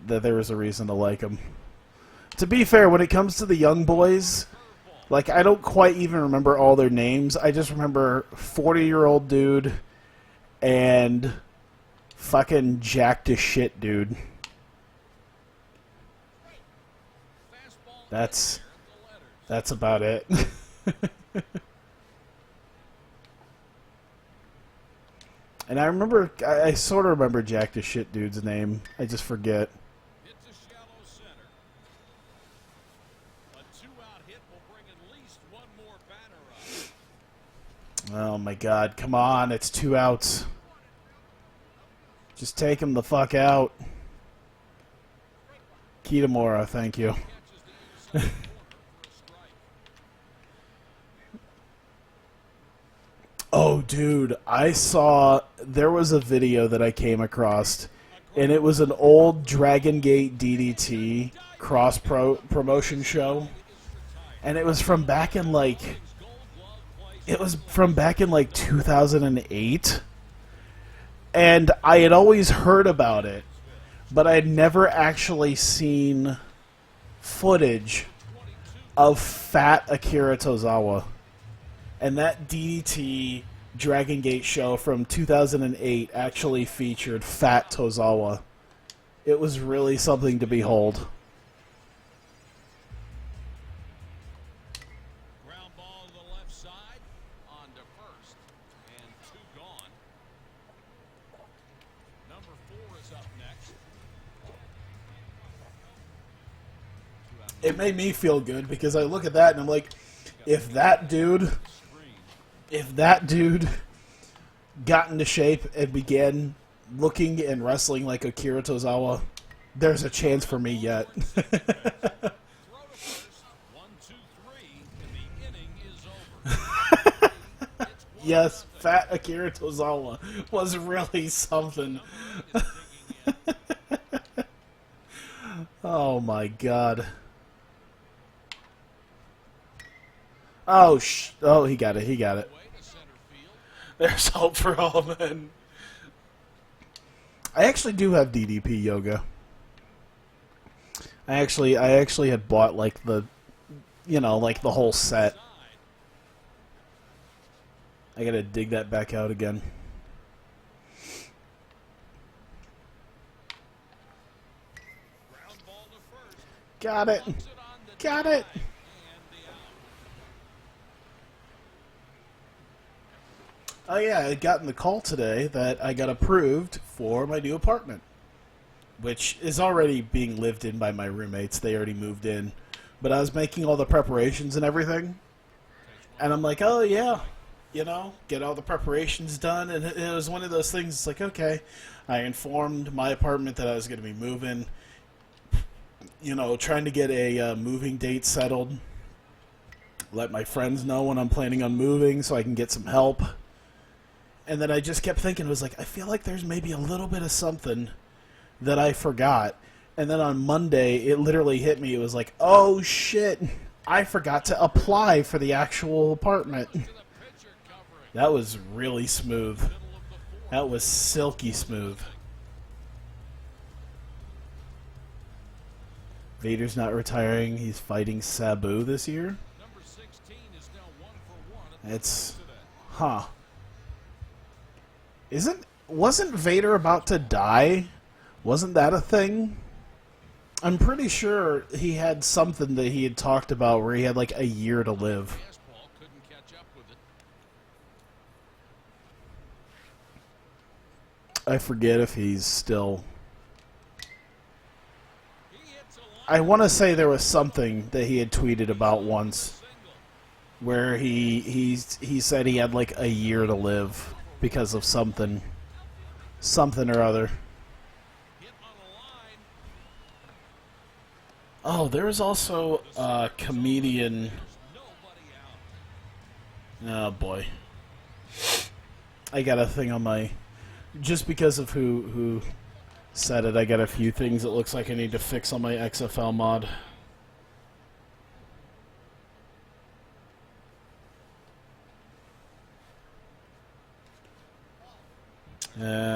that there was a reason to like him. To be fair, when it comes to the young boys, like, I don't quite even remember all their names. I just remember 40-year-old dude and fucking jacked as shit dude. That's about it. And I sort of remember Jack the Shit dude's name. I just forget. Oh my God, come on, it's 2 outs. Just take him the fuck out. Kitamura, thank you. Oh, dude, there was a video that I came across, and it was an old Dragon Gate DDT promotion show, and it was from back in like 2008, and I had always heard about it, but I had never actually seen footage of Fat Akira Tozawa. And that DDT Dragon Gate show from 2008 actually featured Fat Tozawa. It was really something to behold. Ground ball to the left side, on to first, and 2 gone. Number 4 is up next. It made me feel good because I look at that and I'm like, if that dude got into shape and began looking and wrestling like Akira Tozawa, there's a chance for me yet. Throw to first, 1, 2, 3, and the inning is over. Yes, Fat Akira Tozawa was really something. Oh my god. Oh, he got it. He got it. There's hope for all men. I actually do have DDP yoga. I actually had bought like the whole set. I gotta dig that back out again. Got it. Got it. Oh yeah, I got in the call today that I got approved for my new apartment, which is already being lived in by my roommates. They already moved in, but I was making all the preparations and everything, and I'm like, oh yeah, get all the preparations done, and it was one of those things. It's like, okay, I informed my apartment that I was going to be moving, trying to get a moving date settled, let my friends know when I'm planning on moving so I can get some help. And then I just kept thinking, it was like, I feel like there's maybe a little bit of something that I forgot. And then on Monday, it literally hit me. It was like, oh shit, I forgot to apply for the actual apartment. That was really smooth. That was silky smooth. Vader's not retiring. He's fighting Sabu this year. It's, huh. Wasn't Vader about to die? Wasn't that a thing? I'm pretty sure he had something that he had talked about where he had like a year to live. I forget if he's still... I want to say there was something that he had tweeted about once where he said he had like a year to live because of something or other. Oh, there was also a comedian. Oh boy, I got a thing on my. Just because of who said it, I got a few things it looks like I need to fix on my XFL mod.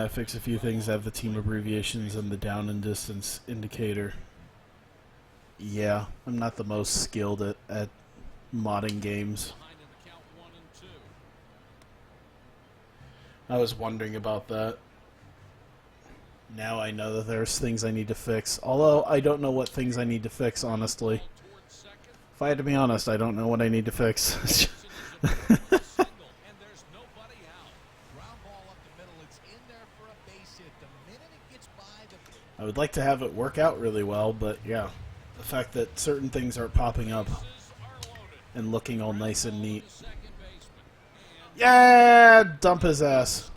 Fix a few things. I have the team abbreviations and the down and distance indicator. Yeah, I'm not the most skilled at modding games. I was wondering about that. Now I know that there's things I need to fix. Although, I don't know what things I need to fix, honestly. If I had to be honest, I don't know what I need to fix. I would like to have it work out really well, but yeah. The fact that certain things aren't popping up and looking all nice and neat. Yeah! Dump his ass.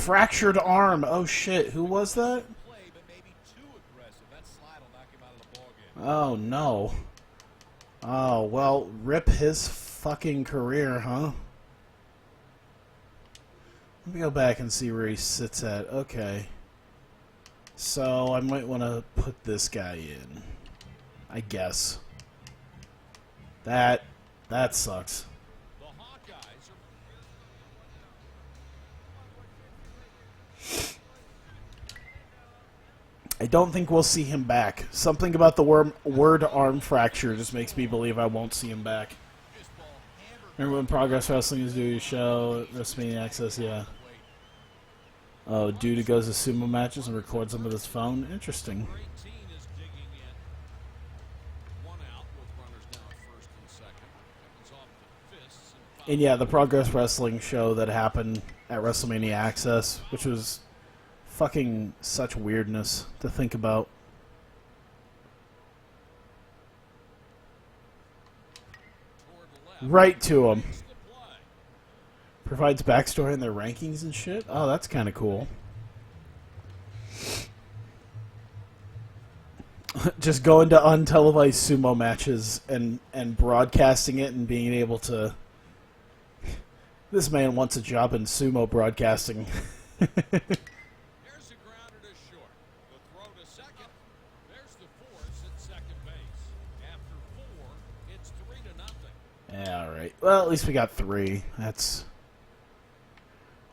Fractured arm. Oh shit, who was that? Play, but maybe too aggressive. That slide will knock him out of the ballgame. Oh no. Oh, well, rip his fucking career, huh? Let me go back and see where he sits at. Okay. So, I might want to put this guy in. I guess. That sucks. The Hawkeyes are I don't think we'll see him back. Something about the word arm fracture just makes me believe I won't see him back. Remember when Progress Wrestling is doing a show at WrestleMania Access? Yeah. Oh, dude who goes to sumo matches and records them with his phone? Interesting. 18 is digging in. One out with runners now at first and second. Comes off the fists and And yeah, the Progress Wrestling show that happened at WrestleMania Access, which was fucking such weirdness to think about. toward the left. Right to him. Makes the play. Provides backstory in their rankings and shit. Oh, that's kind of cool. Just going to untelevised sumo matches and broadcasting it and being able to... This man wants a job in sumo broadcasting. There's the grounder to short. The throw to second. There's the force at second base. After 4, it's 3-0. Yeah, alright. Well, at least we got 3. That's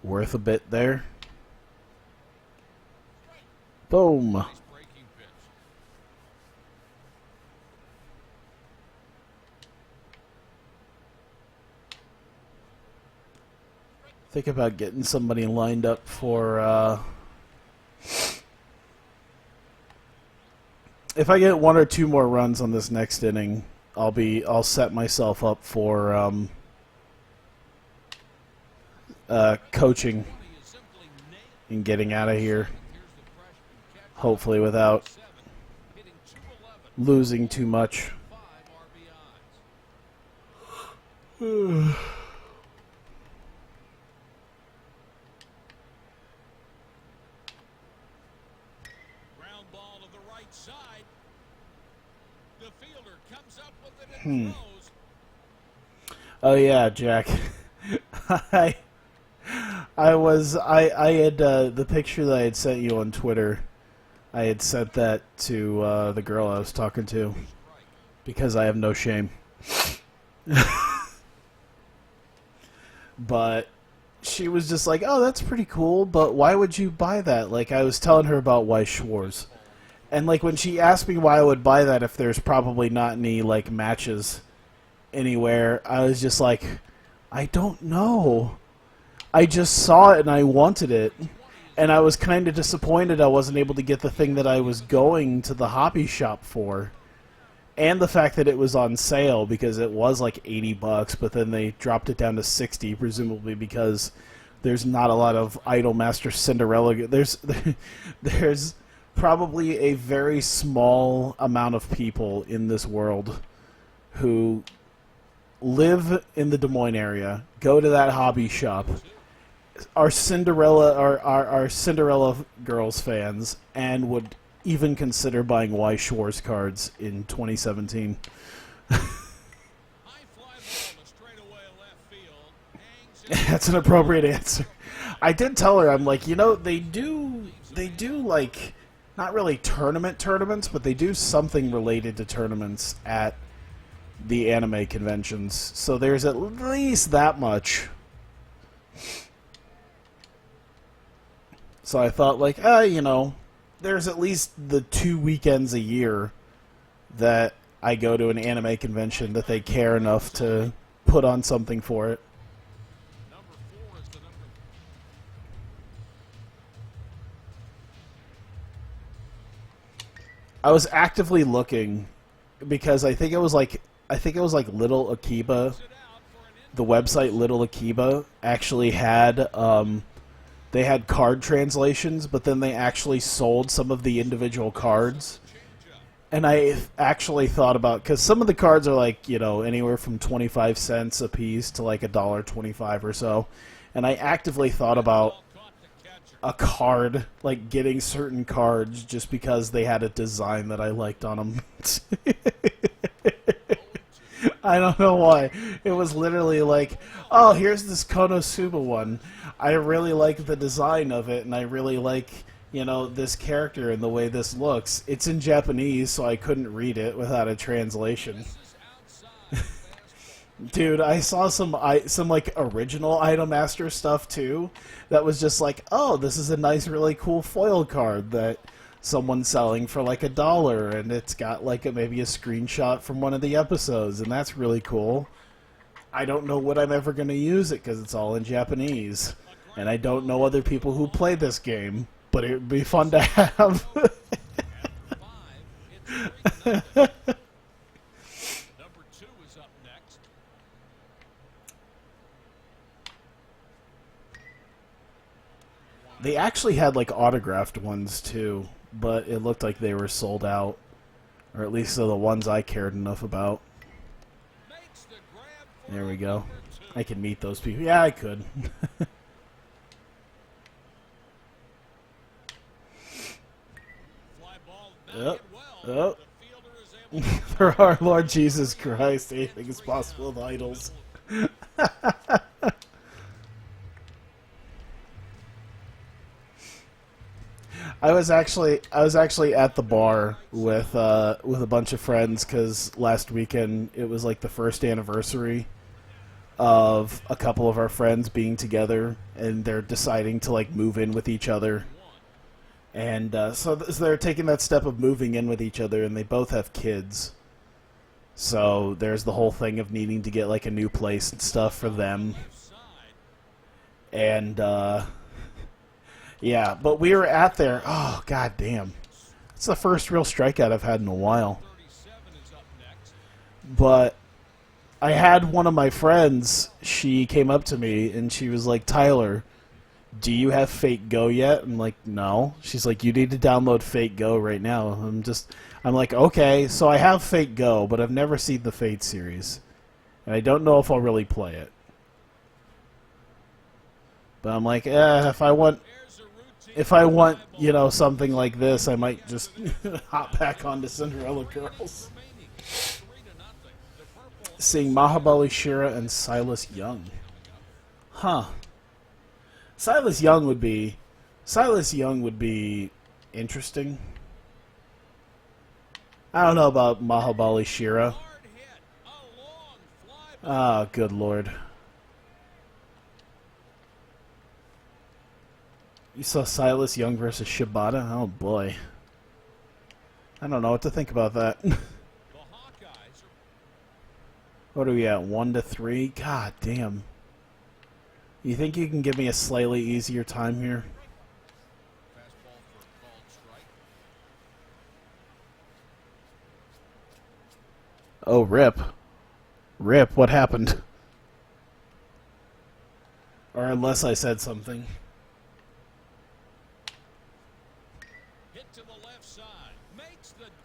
worth a bit there. Boom. Nice breaking pitch. Think about getting somebody lined up for, if I get 1 or 2 more runs on this next inning, I'll set myself up for, coaching and getting out of here. Hopefully without losing too much. 5 RBIs. Ground ball to the right side. The fielder comes up with it and throws. Oh yeah, Jack. I had the picture that I had sent you on Twitter. I had sent that to the girl I was talking to because I have no shame. But she was just like, "Oh, that's pretty cool, but why would you buy that?" Like I was telling her about Weiss Schwarz. And like when she asked me why I would buy that if there's probably not any like matches anywhere, I was just like, I don't know. I just saw it and I wanted it. And I was kind of disappointed I wasn't able to get the thing that I was going to the hobby shop for. And the fact that it was on sale because it was like $80, but then they dropped it down to $60, presumably because there's not a lot of Idolmaster Cinderella. There's probably a very small amount of people in this world who live in the Des Moines area, go to that hobby shop, are Cinderella Girls fans, and would even consider buying Weiss Schwarz cards in 2017. High fly ball to straightaway left field. Hangs it. That's an appropriate answer. I did tell her, I'm like, they do like, not really tournaments, but they do something related to tournaments at the anime conventions. So there's at least that much. So I thought, like, there's at least the 2 weekends a year that I go to an anime convention that they care enough to put on something for it. Number 4 is the number. I was actively looking because I think it was like Little Akiba. The website Little Akiba actually had they had card translations, but then they actually sold some of the individual cards. And I actually thought about, because some of the cards are like, anywhere from 25 cents a piece to like $1.25 or so. And I actively thought about a card, like getting certain cards just because they had a design that I liked on them. I don't know why. It was literally like, oh, here's this Konosuba one. I really like the design of it, and I really like, you know, this character and the way this looks. It's in Japanese, so I couldn't read it without a translation. Dude, I saw some like original Idolmaster stuff too. That was just like, oh, this is a nice, really cool foil card that someone's selling for like $1, and it's got like maybe a screenshot from one of the episodes, and that's really cool. I don't know what I'm ever going to use it because it's all in Japanese, and I don't know other people who play this game, but it would be fun to have. They actually had like autographed ones too, but it looked like they were sold out, or at least the ones I cared enough about. There we go. I can meet those people. Yeah, I could. Oh, oh. For our Lord Jesus Christ, anything is possible with idols. I was actually at the bar with a bunch of friends because last weekend it was like the first anniversary of a couple of our friends being together, and they're deciding to like move in with each other, and so they're taking that step of moving in with each other, and they both have kids. So there's the whole thing of needing to get like a new place and stuff for them, and. Yeah, but we were at there. Oh, god damn. It's the first real strikeout I've had in a while. But I had one of my friends, she came up to me and she was like, Tyler, do you have Fate Go yet? I'm like, no. She's like, you need to download Fate Go right now. I'm like, okay, so I have Fate Go, but I've never seen the Fate series. And I don't know if I'll really play it. But I'm like, if I want, you know, something like this, I might just hop back onto Cinderella Girls. Seeing Mahabali Shira and Silas Young. Huh. Silas Young would be interesting. I don't know about Mahabali Shira. Ah, good lord. You saw Silas Young versus Shibata? Oh boy. I don't know what to think about that. What are we at? 1-3? God damn. You think you can give me a slightly easier time here? Oh, rip. Rip, what happened? Or unless I said something.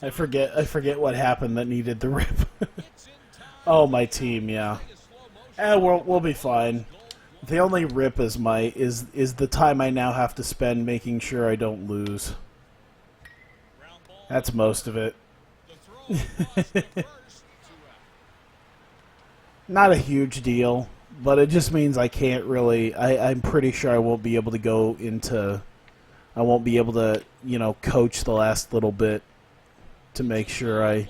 I forget what happened that needed the rip. Oh, my team, yeah. We'll be fine. The only rip is the time I now have to spend making sure I don't lose. That's most of it. Not a huge deal, but it just means I can't really. I'm pretty sure I won't be able to go into. I won't be able to, you know, coach the last little bit to make sure I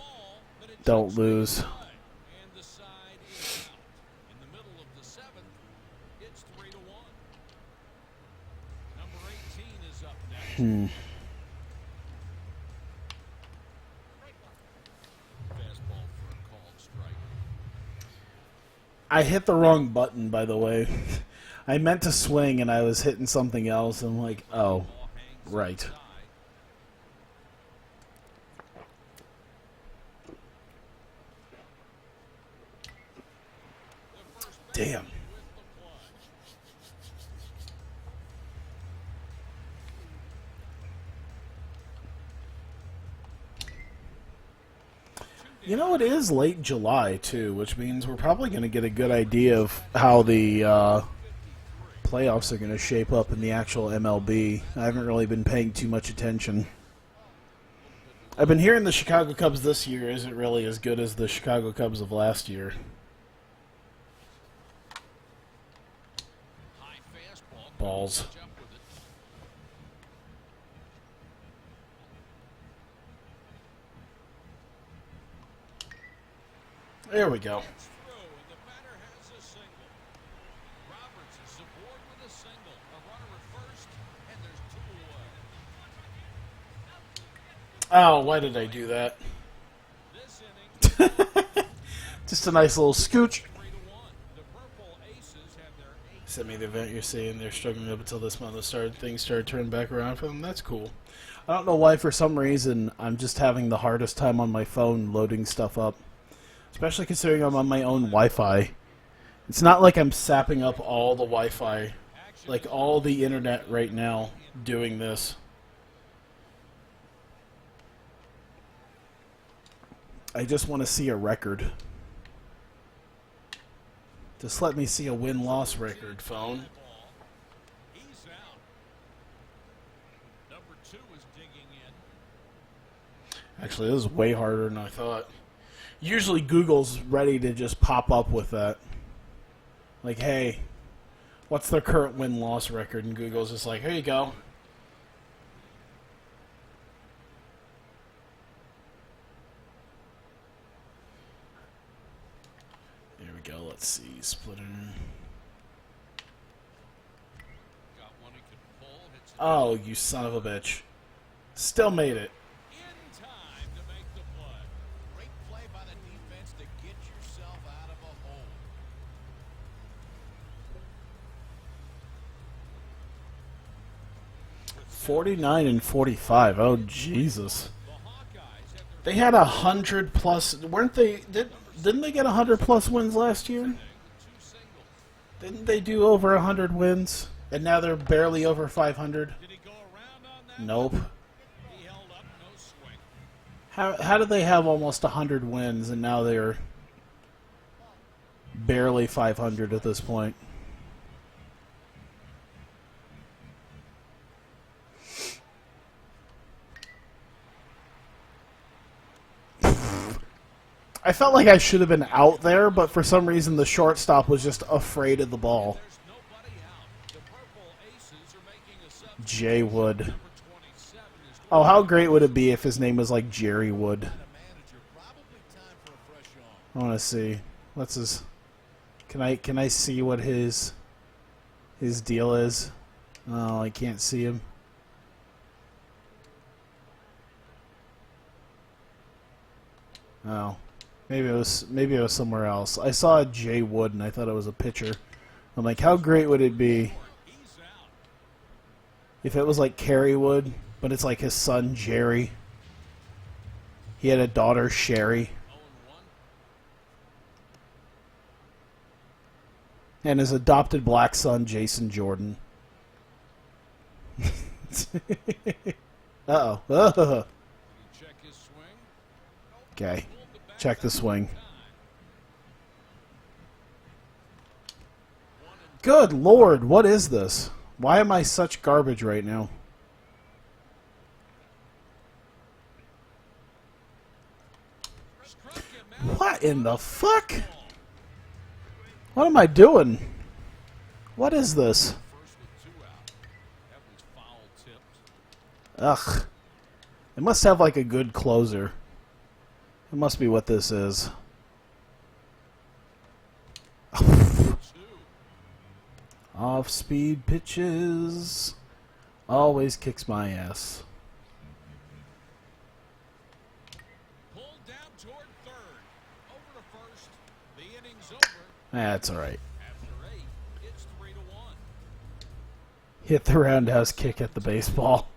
don't lose. I hit the wrong button, by the way. I meant to swing and I was hitting something else. I'm like, oh, right. Damn. You know, it is late July, too, which means we're probably going to get a good idea of how the playoffs are going to shape up in the actual MLB. I haven't really been paying too much attention. I've been hearing the Chicago Cubs this year isn't really as good as the Chicago Cubs of last year. High fastball. Balls. Catch up with it. There we go. It's through, and the batter has a single. Roberts is aboard with a single. A runner at first, and there's two away. Oh, why did I do that? This inning, Just a nice little scooch. 3-1. The Purple Aces have their eighth. Sent me the event you're seeing. They're struggling up until this month. Things started turning back around for them. That's cool. I don't know why, for some reason, I'm just having the hardest time on my phone loading stuff up. Especially considering I'm on my own Wi-Fi. It's not like I'm sapping up all the Wi-Fi, like all the internet right now, doing this. I just want to see a record. Just let me see a win-loss record, phone. He's out. Number 2 is digging in. Actually, this is way harder than I thought. Usually Google's ready to just pop up with that. Like, hey, what's their current win-loss record? And Google's just like, here you go. There we go. Let's see. Splitter. Got one he could pull. Hits it Oh, you son of a bitch. Still made it. in time to make the play. Great play by the defense to get yourself out of a hole. 49 and 45. Oh, Jesus. The Hawkeyes have their They had 100 plus. Weren't they? Didn't they get 100 plus wins last year? with 2 singles. Didn't they do over 100 wins? And now they're barely over 500. Did he go around on that? Nope. He held up, no swing. How did they have almost 100 wins and now they're barely 500 at this point? I felt like I should have been out there, but for some reason the shortstop was just afraid of the ball. There's nobody out. The Purple Aces are making a substitution. Jay Wood. Number 27 is Oh, how great would it be if his name was like Jerry Wood? the manager. Probably time for a fresh arm. I want to see. What's his? Can I see what his deal is? Oh, I can't see him. Oh, maybe it was somewhere else. I saw Jay Wood and I thought it was a pitcher. I'm like, how great would it be He's out. if it was like Kerry Wood, but it's like his son Jerry. He had a daughter Sherry, 0-1. and his adopted black son Jason Jordan. Uh-oh. Did he check his swing? Okay. Pulled the bat Check the swing. time. Good Lord, what is this? Why am I such garbage right now? Struck him out. What in the fuck? What am I doing? What is this? First with 2 out. That was foul tipped. Ugh. It must have like a good closer. It must be what this is. 2. Off-speed pitches. Always kicks my ass. Pulled down toward third. Over to first. The inning's over. That's alright. After 8, it's 3-1. Hit the roundhouse kick at the baseball.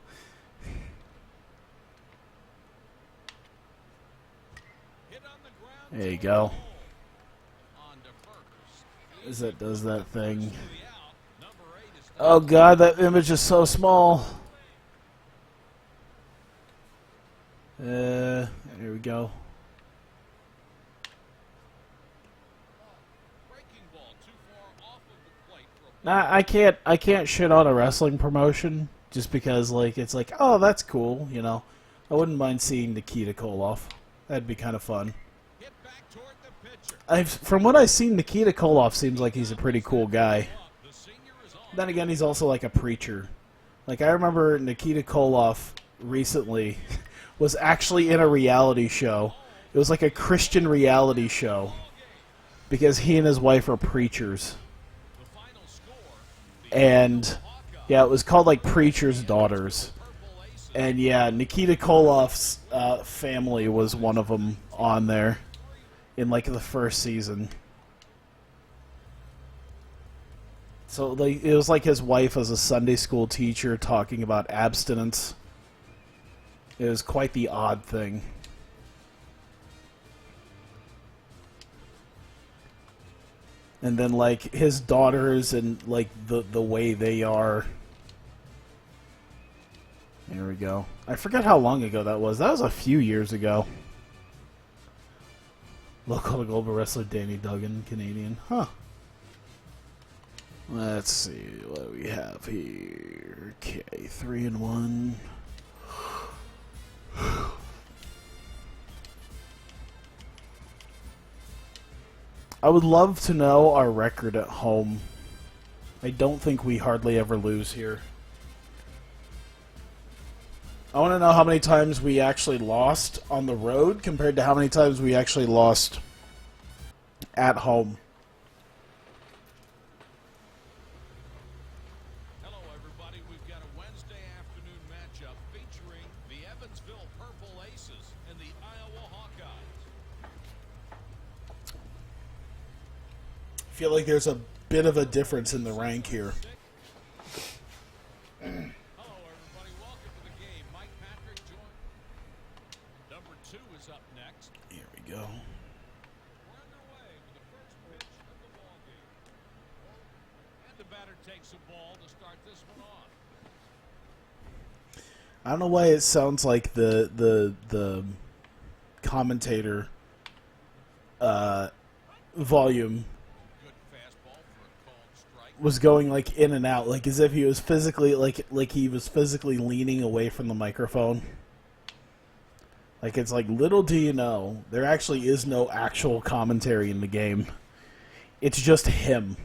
Hit on the ground. There you go. On to first. As that does that thing. To the out. Number 8 is Oh god, that image is so small. There we go. breaking ball too far off of the plate for I can't shit on a wrestling promotion just because like it's like, oh, that's cool, you know. I wouldn't mind seeing Nikita Koloff. That'd be kind of fun. Hit back toward the pitcher. From what I've seen, Nikita Koloff seems like he's a pretty cool guy. The senior is on. Then again, he's also like a preacher. Like, I remember Nikita Koloff recently was actually in a reality show. It was like a Christian reality show because he and his wife are preachers. The final score. And yeah, it was called like Preacher's Daughters. Purple Aces. And yeah, Nikita Koloff's family was one of them on there in like the first season. So like it was like his wife as a Sunday school teacher talking about abstinence. It was quite the odd thing. And then like his daughters and like the way they are. There we go. I forget how long ago that was. That was a few years ago. Local global wrestler Danny Duggan, Canadian. Huh. Let's see what we have here. Okay, 3-1. I would love to know our record at home. I don't think we hardly ever lose here. I want to know how many times we actually lost on the road compared to how many times we actually lost at home. Hello, everybody. We've got a Wednesday afternoon matchup featuring the Evansville Purple Aces and the Iowa Hawkeyes. I feel like there's a bit of a difference in the rank here. Hello, everybody. Welcome to the game. Mike Patrick joined. Number 2 is up next. Here we go. We're underway with the first pitch of the ball game. And the batter takes the ball to start this one off. I don't know why it sounds like the commentator volume Good fastball for a called strike. was going like in and out, like as if he was physically like he was physically leaning away from the microphone. Like it's like, little do you know, there actually is no actual commentary in the game. It's just him.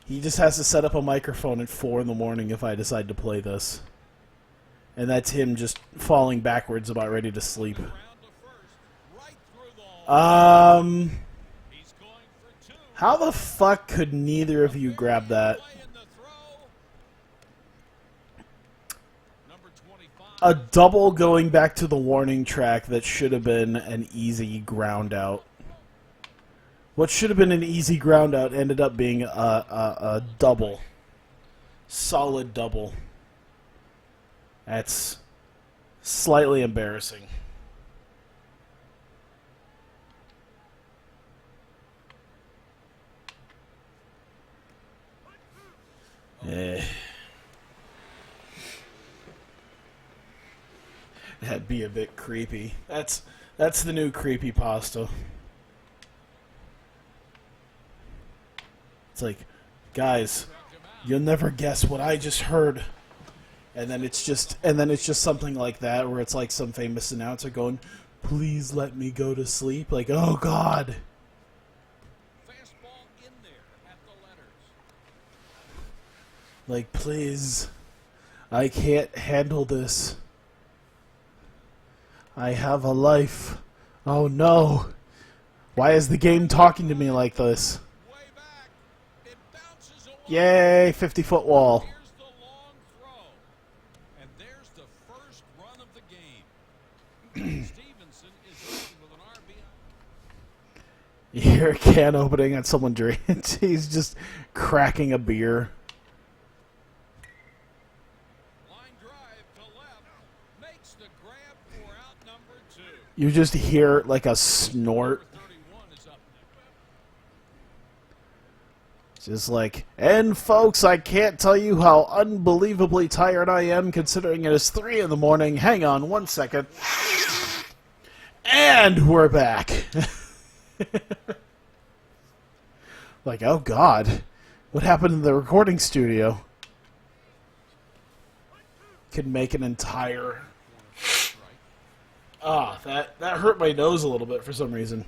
He just has to set up a microphone at 4 in the morning if I decide to play this. And that's him just falling backwards about ready to sleep. Round to first, right through the hole. He's going for 2. How the fuck could neither of you grab that? Play in the throw. Number 25. A double going back to the warning track that should have been an easy ground out. What should have been an easy ground out ended up being a double. Solid double. That's slightly embarrassing. That'd be a bit creepy. That's the new creepypasta. It's like, guys, you'll never guess what I just heard. And then it's just something like that where it's like some famous announcer going, "Please let me go to sleep." Like, oh god. Fastball in there at the letters. Like, please. I can't handle this. I have a life. Oh no. Why is the game talking to me like this? Way back. It bounces away. Yay, 50-foot wall. Here's the long throw. And there's the first run of the game. Stevenson is in with an RBI. You hear a can opening and someone drinks. He's just cracking a beer. Line drive to left. Makes the grab for out number 2. You just hear like a snort. Number 31 is up next. Just like, and folks, I can't tell you how unbelievably tired I am considering it is 3 in the morning. Hang on 1 second. And we're back. Like, oh god. What happened in the recording studio? Could make an entire... Ah, that hurt my nose a little bit for some reason.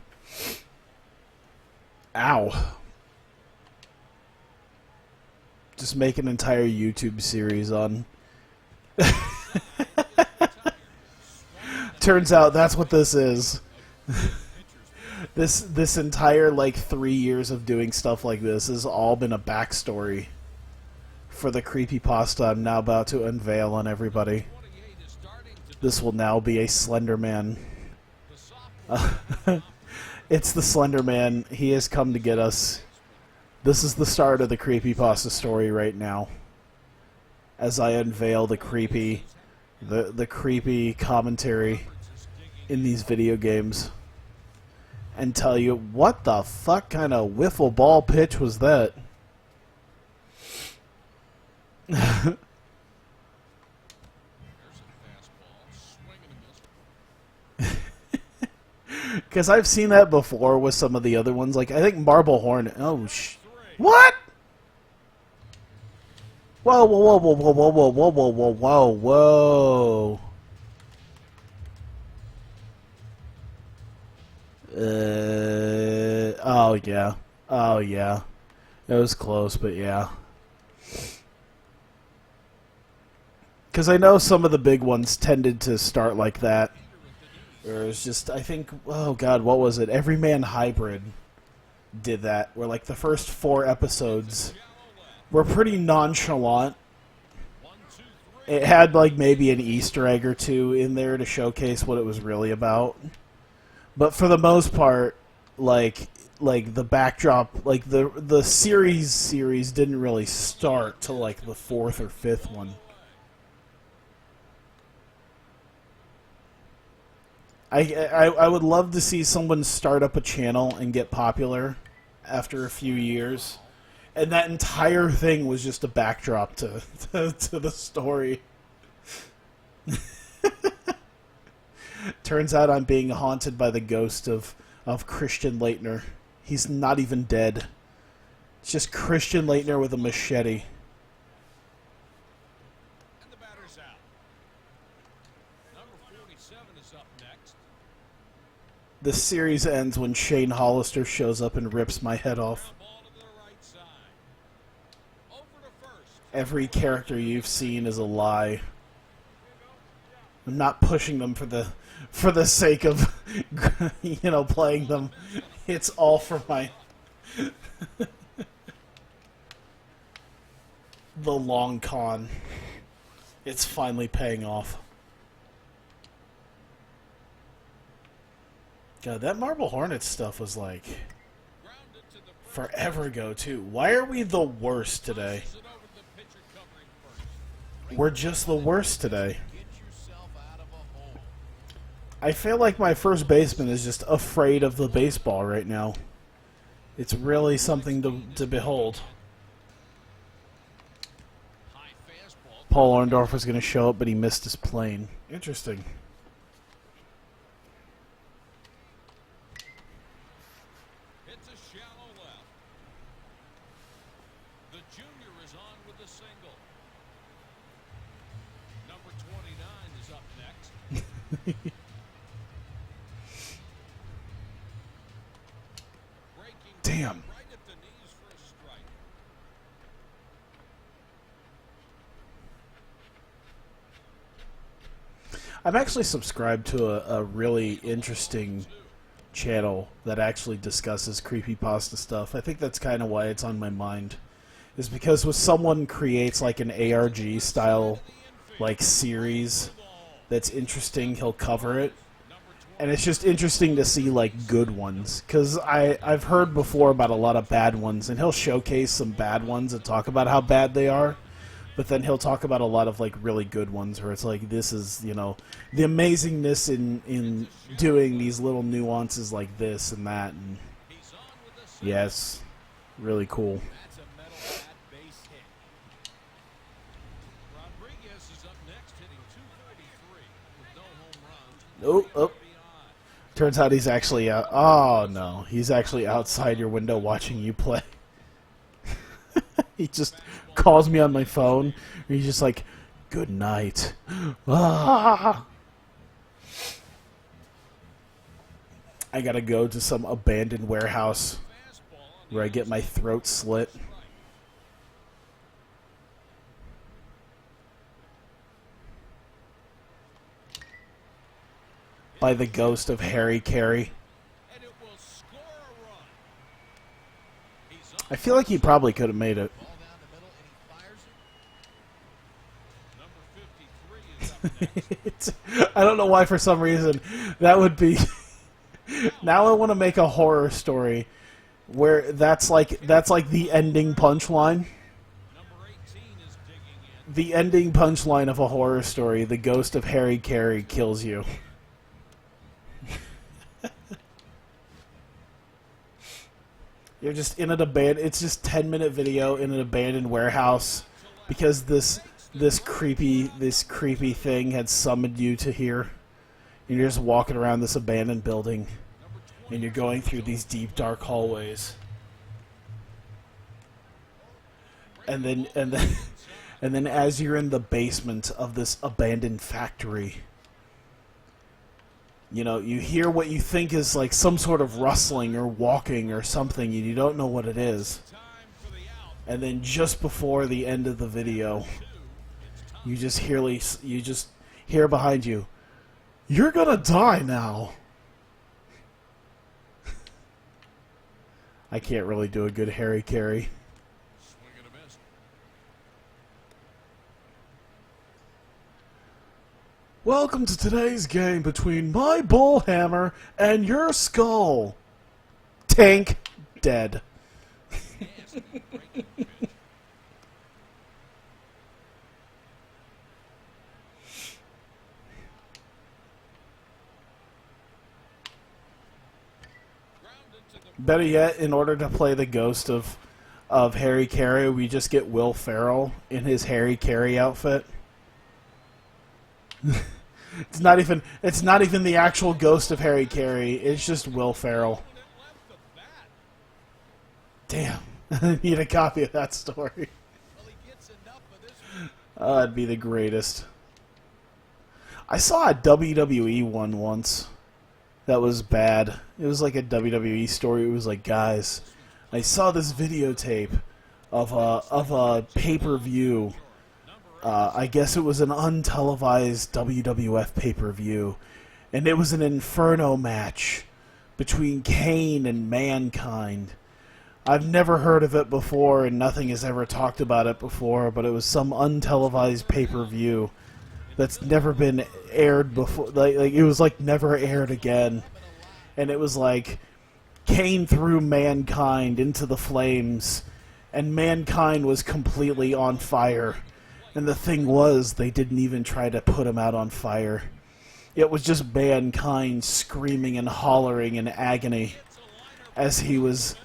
Ow. Just make an entire YouTube series on... Turns out that's what this is. This entire, like, 3 years of doing stuff like this has all been a backstory for the creepypasta I'm now about to unveil on everybody. This will now be a Slender Man. It's the Slender Man. He has come to get us. This is the start of the creepypasta story right now. As I unveil the creepy commentary in these video games. And tell you, what the fuck kind of wiffle ball pitch was that? Because I've seen that before with some of the other ones. Like, I think Marble Horn... Oh, what? Whoa, whoa, whoa, whoa, whoa, whoa, whoa, whoa, whoa, whoa, whoa. Oh, yeah. Oh, yeah. It was close, but yeah. Because I know some of the big ones tended to start like that. Or it's just, I think, oh god, what was it? Everyman Hybrid did that, where like the first 4 episodes were pretty nonchalant. It had like maybe an Easter egg or two in there to showcase what it was really about. But for the most part, like the backdrop, like the series didn't really start till like the 4th or 5th one. I would love to see someone start up a channel and get popular after a few years, and that entire thing was just a backdrop to the story. Turns out I'm being haunted by the ghost of Christian Leitner. He's not even dead. It's just Christian Leitner with a machete. And the batter's out. Number 47 is up next. The series ends when Shane Hollister shows up and rips my head off. Ball to the right side. Over to first. Every character you've seen is a lie. I'm not pushing them for the sake of playing them. It's all for my the long con. It's finally paying off. God, that Marble Hornets stuff was like forever ago too. Why are we the worst today? We're just the worst today. I feel like my first baseman is just afraid of the baseball right now. It's really something to behold. Paul Orndorff was going to show up, but he missed his plane. Interesting. It's a shallow left. The junior is on with the single. Number 29 is up next. Damn. Right at the knees for a strike. I'm actually subscribed to a really interesting channel that actually discusses creepypasta stuff. I think that's kind of why it's on my mind. Is because when someone creates like an ARG style like series that's interesting, he'll cover it. And it's just interesting to see, like, good ones. Because I've heard before about a lot of bad ones, and he'll showcase some bad ones and talk about how bad they are. But then he'll talk about a lot of, like, really good ones where it's like, this is, the amazingness in doing these little nuances like this and that. And yes, really cool. That's a metal bat base hit. Rodriguez is up next, hitting .243 with no home runs. Oh. Turns out he's actually out. Oh, no. He's actually outside your window watching you play. He just calls me on my phone, and he's just like, "Good night." Ah. I gotta go to some abandoned warehouse where I get my throat slit. By the ghost of Harry Carey. And it will score a run. He's up. I feel like he probably could have made it. Ball down the middle, and he fires it. Number 53 is up next. I don't know why, for some reason, that would be... Now I want to make a horror story where that's like the ending punchline. Number 18 is digging in. The ending punchline of a horror story, the ghost of Harry Carey kills you. You're just in an it's just 10-minute video in an abandoned warehouse because this creepy thing had summoned you to here. And you're just walking around this abandoned building, and you're going through these deep, dark hallways. And then as you're in the basement of this abandoned factory, you know, you hear what you think is like some sort of rustling or walking or something, and you don't know what it is. And then just before the end of the video, you just hear behind you, "You're gonna die now." I can't really do a good Harry Carey. Swing and a miss. Welcome to today's game between my bull hammer and your skull. Tank dead. Nasty. Breaking pitch. Ground into the Better yet, in order to play the ghost of Harry Carey, we just get Will Ferrell in his Harry Carey outfit. It's not even the actual ghost of Harry Carey. It's just Will Ferrell. Damn, I need a copy of that story. Well, he gets enough of this one. That'd be the greatest. I saw a WWE one once that was bad. It was like a WWE story. It was like, guys, I saw this videotape of a pay-per-view. I guess it was an untelevised WWF pay-per-view, and it was an Inferno match between Kane and Mankind. I've never heard of it before, and nothing has ever talked about it before, but it was some untelevised pay-per-view that's never been aired before. Like it was like never aired again. And it was like Kane threw Mankind into the flames, and Mankind was completely on fire. And the thing was, they didn't even try to put him out on fire. It was just Mankind screaming and hollering in agony as he was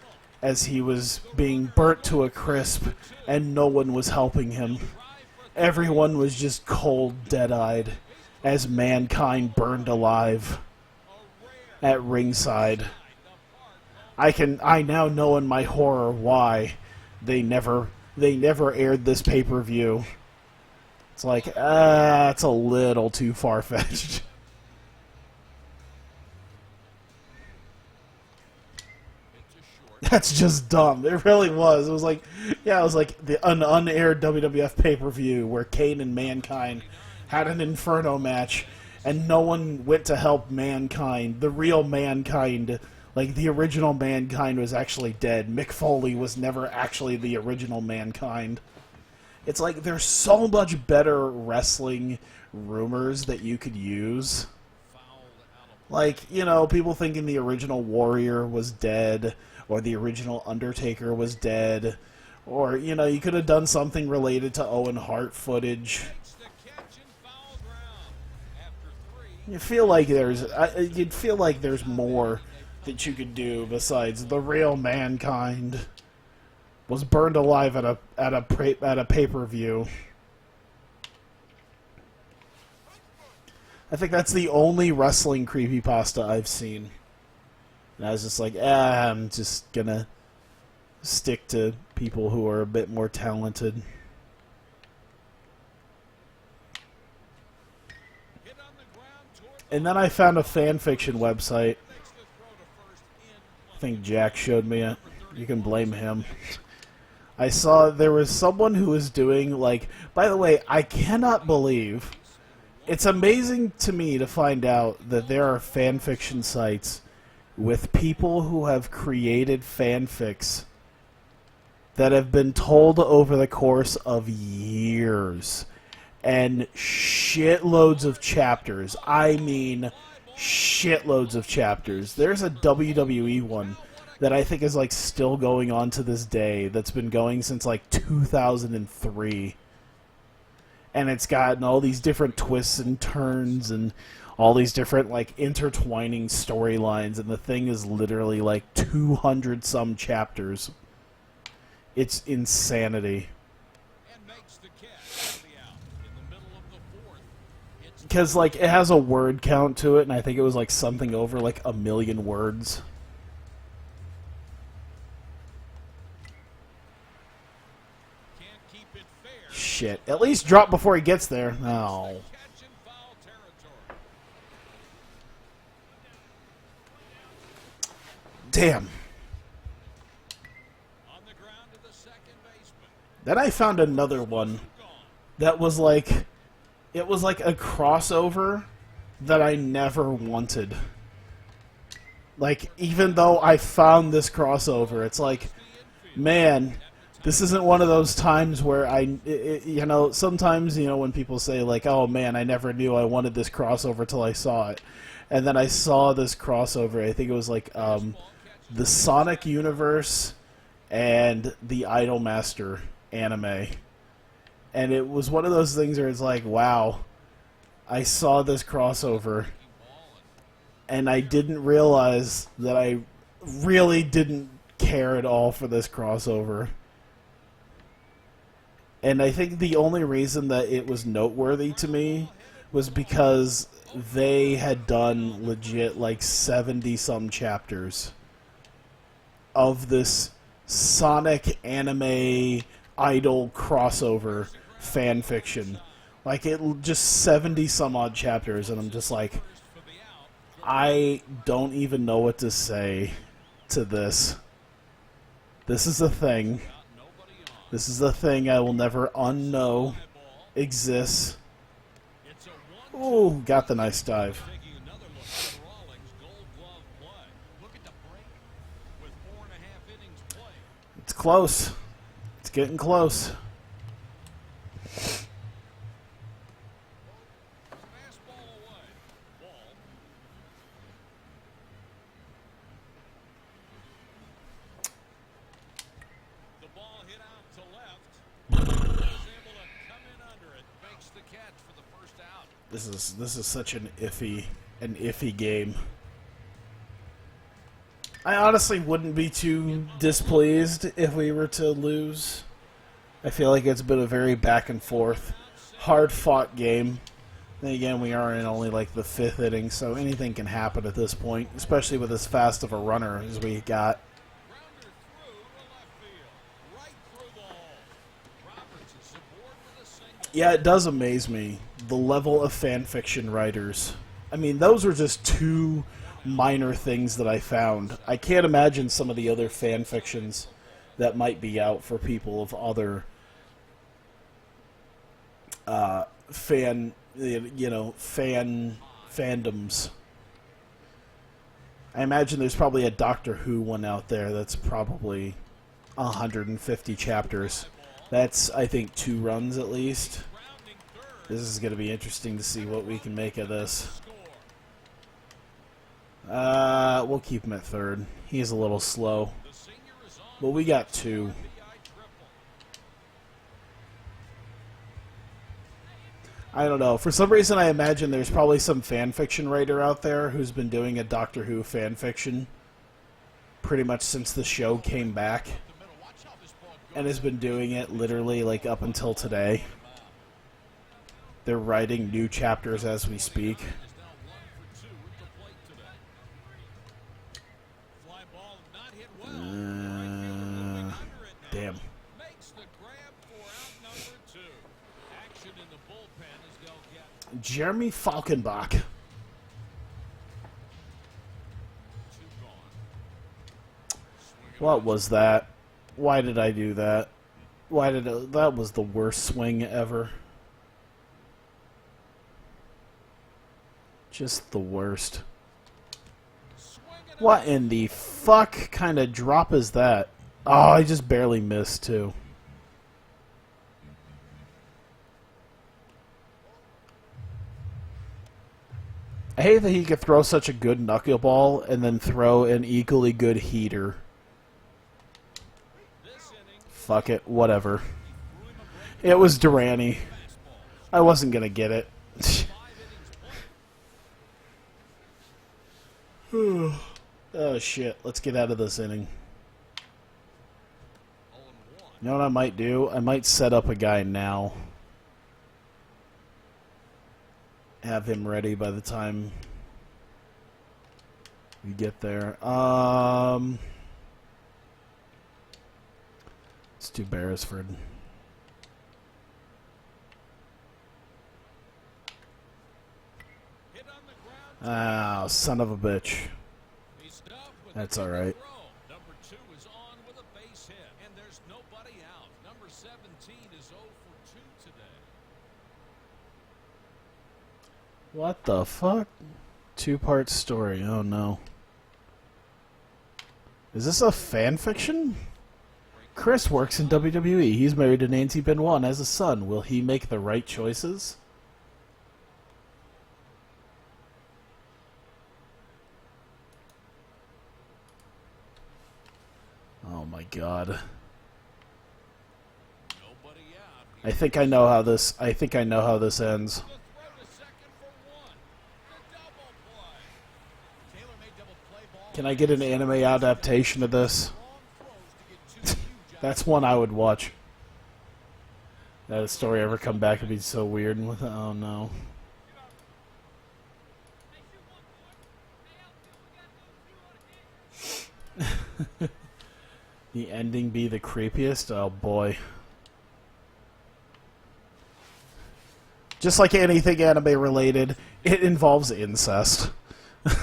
being burnt to a crisp, and no one was helping him. Everyone was just cold, dead-eyed as Mankind burned alive at ringside. I now know in my horror why they never aired this pay-per-view. It's like, it's a little too far-fetched. That's just dumb. It really was. It was like, yeah, it was like an unaired WWF pay-per-view where Kane and Mankind had an Inferno match, and no one went to help Mankind. The real Mankind, like the original Mankind, was actually dead. Mick Foley was never actually the original Mankind. It's like there's so much better wrestling rumors that you could use. Like, you know, people thinking the original Warrior was dead, or the original Undertaker was dead, or, you know, you could have done something related to Owen Hart footage. You'd feel like there's more that you could do besides the real Mankind was burned alive at a pay-per-view. I think that's the only wrestling creepypasta I've seen. And I was just like, I'm just gonna stick to people who are a bit more talented. And then I found a fan fiction website. I think Jack showed me it. You can blame him. I saw there was someone who was doing, like, by the way, I cannot believe, it's amazing to me to find out that there are fan fiction sites with people who have created fanfics that have been told over the course of years. And shitloads of chapters. I mean, shitloads of chapters. There's a WWE one that I think is like still going on to this day. That's been going since like 2003, and it's gotten all these different twists and turns and all these different like intertwining storylines. And the thing is literally like 200 some chapters. It's insanity. Because, like, it has a word count to it, and I think it was, like, something over, like, 1 million words. Shit. At least drop before he gets there. No. Damn. Then I found another one that was, like... It was like a crossover that I never wanted. Like, even though I found this crossover, it's like, man, this isn't one of those times where you know, sometimes, you know, when people say, like, oh man, I never knew I wanted this crossover till I saw it. And then I saw this crossover, I think it was like, the Sonic universe and the Idolmaster anime. And it was one of those things where it's like, wow, I saw this crossover, and I didn't realize that I really didn't care at all for this crossover. And I think the only reason that it was noteworthy to me was because they had done legit like 70-some chapters of this Sonic anime idol crossover fan fiction. Like, it just 70-some odd chapters, and I'm just like, I don't even know what to say to this. This is a thing. This is a thing I will never unknow exists. Ooh, got the nice dive. It's close. It's getting close. This is such an iffy game. I honestly wouldn't be too displeased if we were to lose. I feel like it's been a very back and forth, hard-fought game. Then again, we are in only like the 5th inning, so anything can happen at this point, especially with as fast of a runner as we got. Yeah, it does amaze me, the level of fan fiction writers. I mean, those are just 2 minor things that I found. I can't imagine some of the other fan fictions that might be out for people of other fandoms. I imagine there's probably a Doctor Who one out there that's probably 150 chapters. That's, I think, 2 runs at least. This is going to be interesting to see what we can make of this. We'll keep him at 3rd. He's a little slow. But we got 2. I don't know. For some reason, I imagine there's probably some fan fiction writer out there who's been doing a Doctor Who fan fiction pretty much since the show came back. And has been doing it literally like up until today. They're writing new chapters as we speak. Damn. Jeremy Falkenbach. 2 gone. Swing and What miss. was that? Why did I do that? That was the worst swing ever. Just the worst. Swing and What in the fuck kind of drop is that? Oh, I just barely missed too. I hate that he could throw such a good knuckleball and then throw an equally good heater. this inning, Fuck it, whatever. threw him a break It was Durrani. fastball. I wasn't gonna get it. 5 innings played. Oh shit, let's get out of this inning. 0-1. You know what I might do? I might set up a guy now. Have him ready by the time we get there. Let's do Beresford. Hit on the ground. Oh, son of a bitch. He's stuffed with That's a all right. throw. Number 2 is on with a base hit, and there's nobody out. Number 17 is 0 for 2 today. What the fuck? Two-part story. Oh no. Is this a fan fiction? Chris works in WWE. He's married to Nancy Benoit and has a son. Will he make the right choices? Oh my god. Nobody out. I think I know how this ends. The throw to second for 1. The double play. Taylor made double play ball. Can I get an anime adaptation of this? Long throws to get 2 huge out. That's one I would watch. That story ever come back would be so weird. Oh no. The ending be the creepiest? Oh boy. Just like anything anime related, it involves incest. And the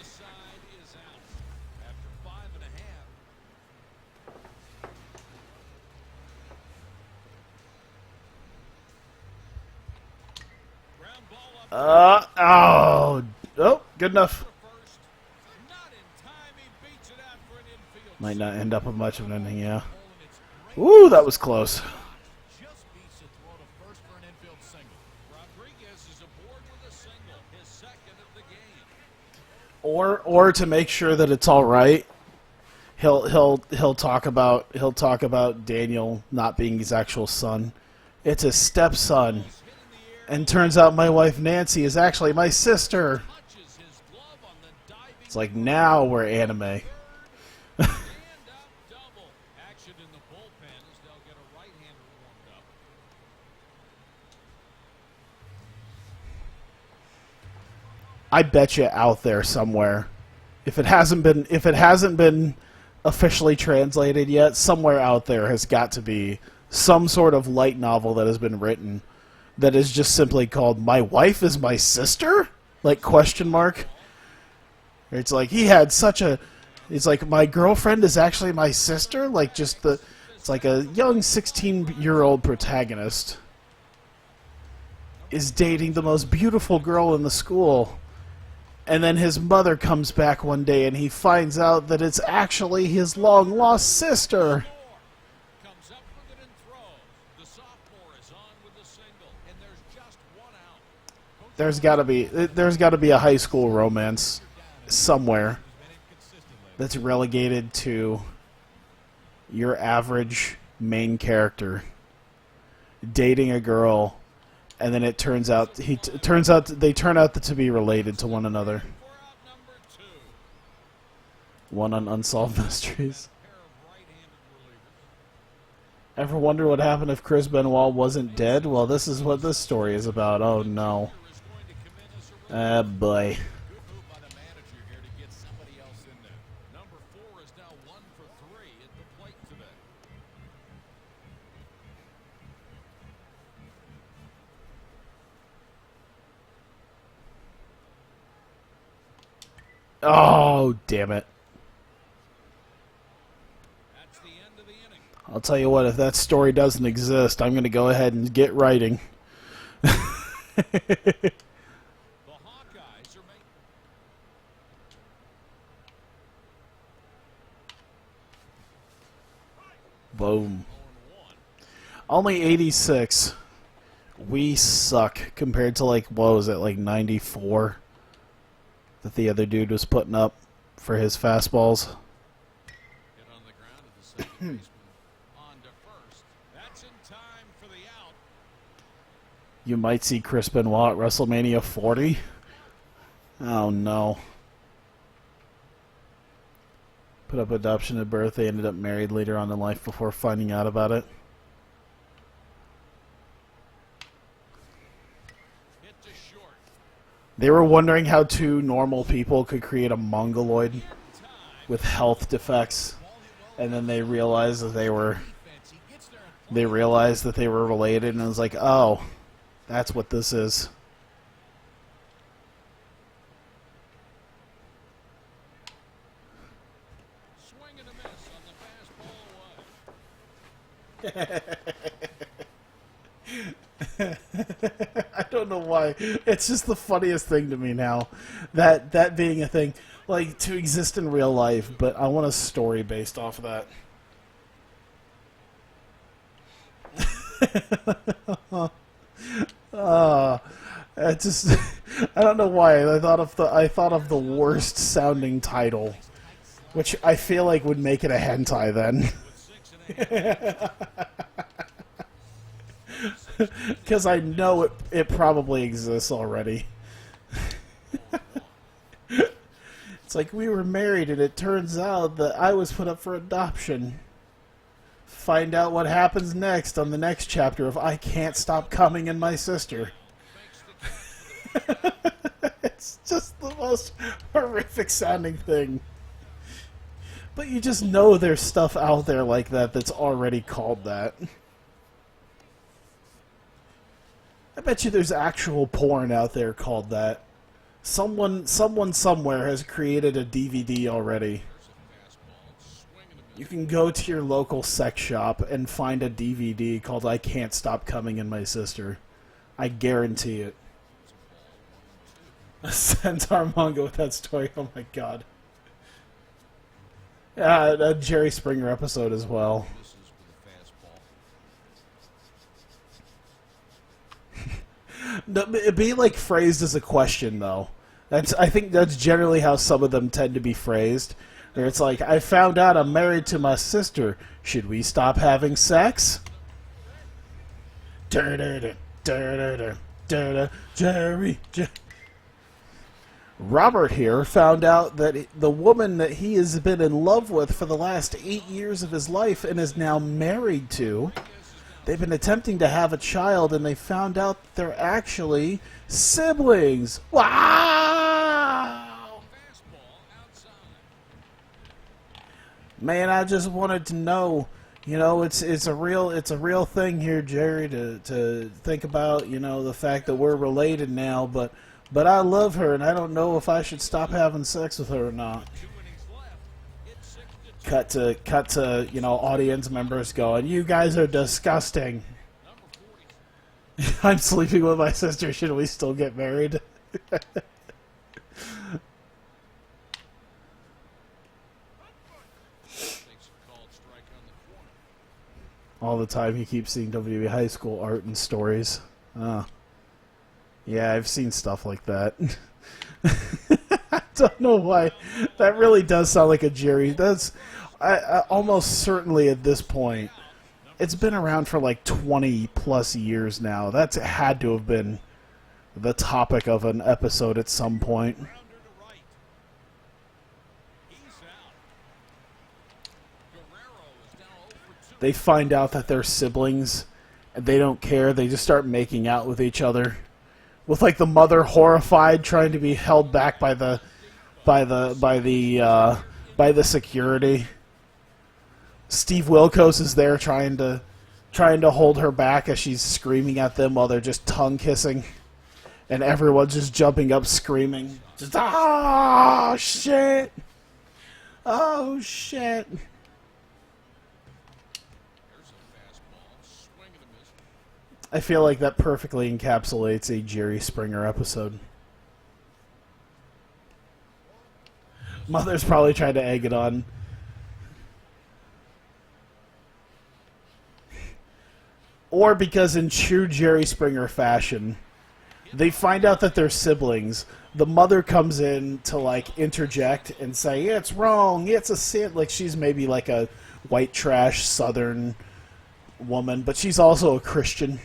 side is out. After 5.5. Ground ball up Oh, good enough. for first. Not in time. He beats it out for an infield. Might not end up with much of an ending, yeah. Hole, and it's great. Ooh, that was close. Just beats the throw to first for an infield single. Rodriguez is aboard with a single, his second of the game. Or to make sure that it's all right, he'll talk about Daniel not being his actual son. It's his stepson, Hit in the air, and turns out my wife Nancy is actually my sister. touches his glove on the diving. It's like now we're anime. Stand up double. Action in the bullpen as they'll get a right-hander warmed up. I bet you out there somewhere, if it hasn't been officially translated yet, somewhere out there has got to be some sort of light novel that has been written that is just simply called "My Wife is My Sister?" like question mark. It's like he had such a. It's like my girlfriend is actually my sister. Like just the. It's like a young 16-year-old protagonist is dating the most beautiful girl in the school. And then his mother comes back one day and he finds out that it's actually his long-lost sister. Comes up with it and throws. The sophomore is on with the single, and there's just 1 out. There's got to be a high school romance somewhere that's relegated to your average main character dating a girl, and then it turns out they turn out to be related to one another. For out number 2. One on Unsolved Mysteries. Pair of right-handed relievers. Ever wonder what happened if Chris Benoit wasn't dead? Well, this is what this story is about. Oh no. Is going to come in as a relief. Boy. Good move by the manager here to get somebody else in there. Number 4 is now 1 for 3 at the plate today. Oh, damn it. That's the end of the inning. I'll tell you what, if that story doesn't exist, I'm going to go ahead and get writing. The Hawkeyes are making. Boom. 0-1. Only 86. We suck compared to, like, what was it, like 94 that the other dude was putting up for his fastballs. Hit on the ground at the second baseman. On to first. That's in time for the out. You might see Chris Benoit at WrestleMania 40. Oh, no. Put up adoption at birth. They ended up married later on in life before finding out about it. Hit to short. They were wondering how two normal people could create a mongoloid Time. with health defects, and then they realized that they were related, and it was like, oh, that's what this is. Swing and a miss on the fastball away. I don't know why. It's just the funniest thing to me now, that being a thing, like, to exist in real life, but I want a story based off of that. I just, I don't know why. I thought of the worst sounding title, which I feel like would make it a hentai then. With 6 1/8. Because I know it probably exists already. It's like, we were married and it turns out that I was put up for adoption. Find out what happens next on the next chapter of I Can't Stop Coming and My Sister. It's just the most horrific sounding thing. But you just know there's stuff out there like that that's already called that. I bet you there's actual porn out there called that. Someone somewhere has created a DVD already. You can go to your local sex shop and find a DVD called I Can't Stop Coming in My Sister. I guarantee it. A centaur manga with that story. Oh my god. A Jerry Springer episode as well. Misses with a fastball. No, it'd be like phrased as a question, though. I think that's generally how some of them tend to be phrased. Where it's like, I found out I'm married to my sister. Should we stop having sex? Jerry. Robert here found out that the woman that he has been in love with for the last 8 years of his life and is now married to, they've been attempting to have a child, and they found out they're actually siblings. Wow! Fastball outside. Man, I just wanted to know, you know, it's a real thing here, Jerry, to think about, you know, the fact that we're related now, but I love her, and I don't know if I should stop having sex with her or not. 2 innings left. It's 6-2. Cut to you know, audience members going, you guys are disgusting. Number 40. I'm sleeping with my sister. Should we still get married? Makes a called strike on the corner. All the time he keeps seeing WWE high school art and stories. Yeah, I've seen stuff like that. I don't know why. That really does sound like a Jerry. That's I almost certainly at this point. It's been around for like 20 plus years now. That's had to have been the topic of an episode at some point. Grounder to right. He's out. Guerrero is now 0 for 2. They find out that they're siblings, and they don't care. They just start making out with each other, with like the mother horrified, trying to be held back by the security. Steve Wilkos is there trying to hold her back as she's screaming at them while they're just tongue kissing. And everyone's just jumping up screaming. Just, oh, shit! Oh, shit! There's a fastball. Swing and a miss. I feel like that perfectly encapsulates a Jerry Springer episode. Mother's probably tried to egg it on. Or because in true Jerry Springer fashion, they find out that they're siblings. The mother comes in to, like, interject and say, it's wrong, it's a sin. Like, she's maybe like a white trash southern woman, but she's also a Christian.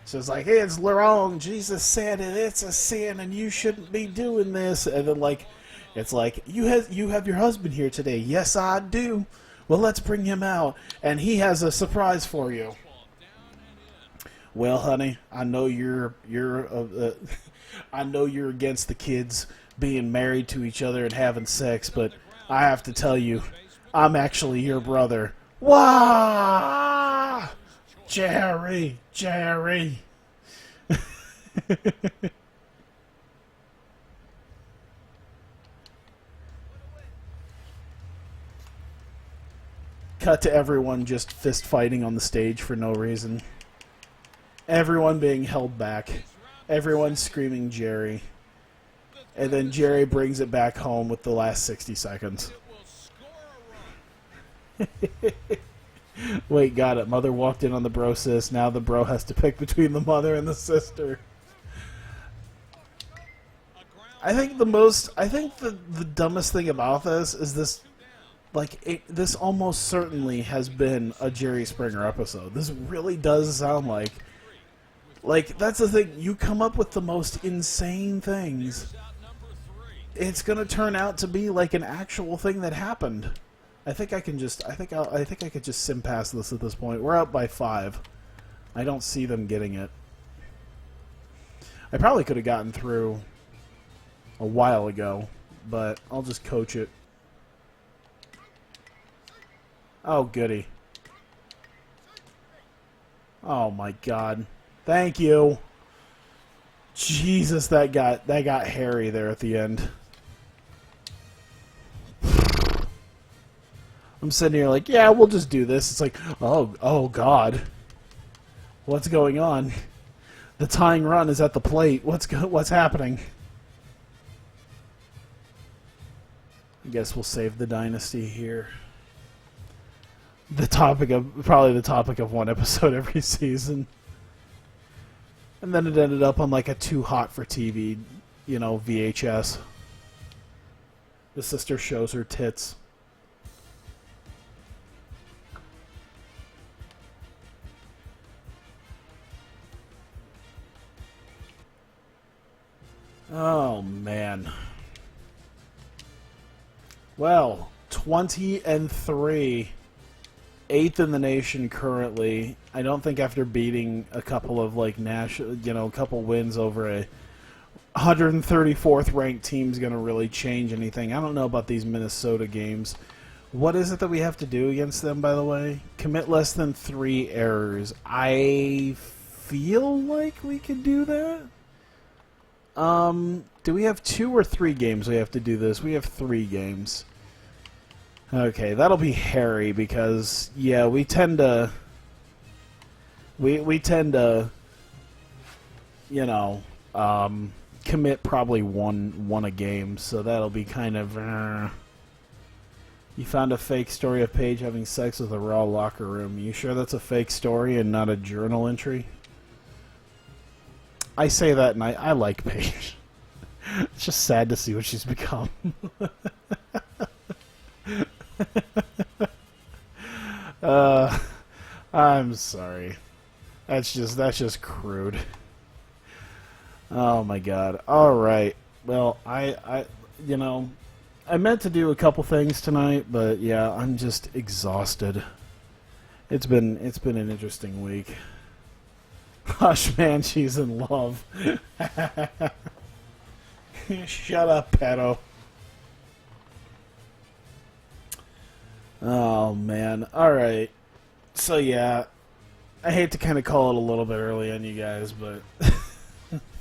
So it's like, hey, it's wrong, Jesus said it, it's a sin, and you shouldn't be doing this. And then, like, it's like, you have your husband here today. Yes, I do. Well, let's bring him out, and he has a surprise for you. Well, honey, I know I know you're against the kids being married to each other and having sex, but I have to tell you, I'm actually your brother. Wah! Jerry. Cut to everyone just fist fighting on the stage for no reason. Everyone being held back. Everyone screaming Jerry. And then Jerry brings it back home with the last 60 seconds. Wait, got it. Mother walked in on the bro sis. Now the bro has to pick between the mother and the sister. I think the dumbest thing about this is this. Like, this almost certainly has been a Jerry Springer episode. This really does sound like... Like, that's the thing. You come up with the most insane things. It's gonna turn out to be like an actual thing that happened. I think I could just sim past this at this point. We're up by 5. I don't see them getting it. I probably could have gotten through a while ago, but I'll just coach it. Oh, goody. Oh, my God. Thank you. Jesus, that got hairy there at the end. I'm sitting here like, yeah, we'll just do this. It's like, oh God. What's going on? The tying run is at the plate. What's happening? I guess we'll save the Dynasty here. Probably the topic of one episode every season. And then it ended up on like a too hot for TV, VHS. The sister shows her tits. Oh, man. Well, 20-3. 8th in the nation currently. I don't think after beating a couple of like a couple wins over a 134th ranked team is going to really change anything. I don't know about these Minnesota games. What is it that we have to do against them, by the way? Commit less than 3 errors. I feel like we could do that. Do we have 2 or 3 games we have to do this? We have 3 games. Okay, that'll be hairy because, yeah, we tend to, commit probably one a game, so that'll be kind of, You found a fake story of Paige having sex with a Raw locker room. You sure that's a fake story and not a journal entry? I say that and I like Paige. It's just sad to see what she's become. I'm sorry. That's just crude. Oh my God. All right. Well, I meant to do a couple things tonight, but yeah, I'm just exhausted. It's been an interesting week. Hush, man, she's in love. Shut up, pedo. Oh, man. Alright. So, yeah. I hate to kind of call it a little bit early on you guys, but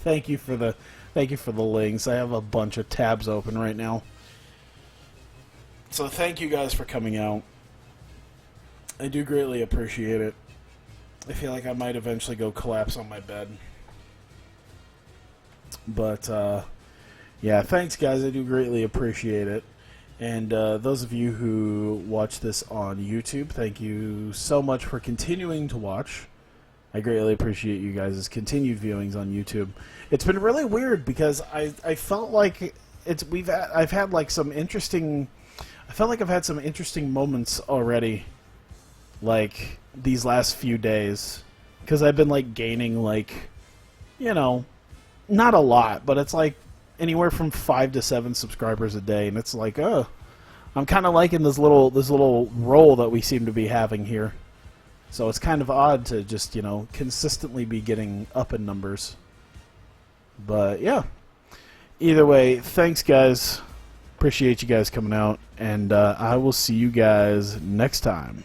Thank you for the links. I have a bunch of tabs open right now. So thank you guys for coming out. I do greatly appreciate it. I feel like I might eventually go collapse on my bed. But, yeah, thanks, guys. I do greatly appreciate it. And those of you who watch this on YouTube, thank you so much for continuing to watch. I greatly appreciate you guys' continued viewings on YouTube. It's been really weird because I felt like I've had like some interesting. I felt like I've had some interesting moments already, like these last few days, because I've been like gaining like, you know, not a lot, but it's like anywhere from 5 to 7 subscribers a day, and it's like, I'm kind of liking this little role that we seem to be having here. So it's kind of odd to just, you know, consistently be getting up in numbers. But yeah, either way, thanks guys. Appreciate you guys coming out, and I will see you guys next time.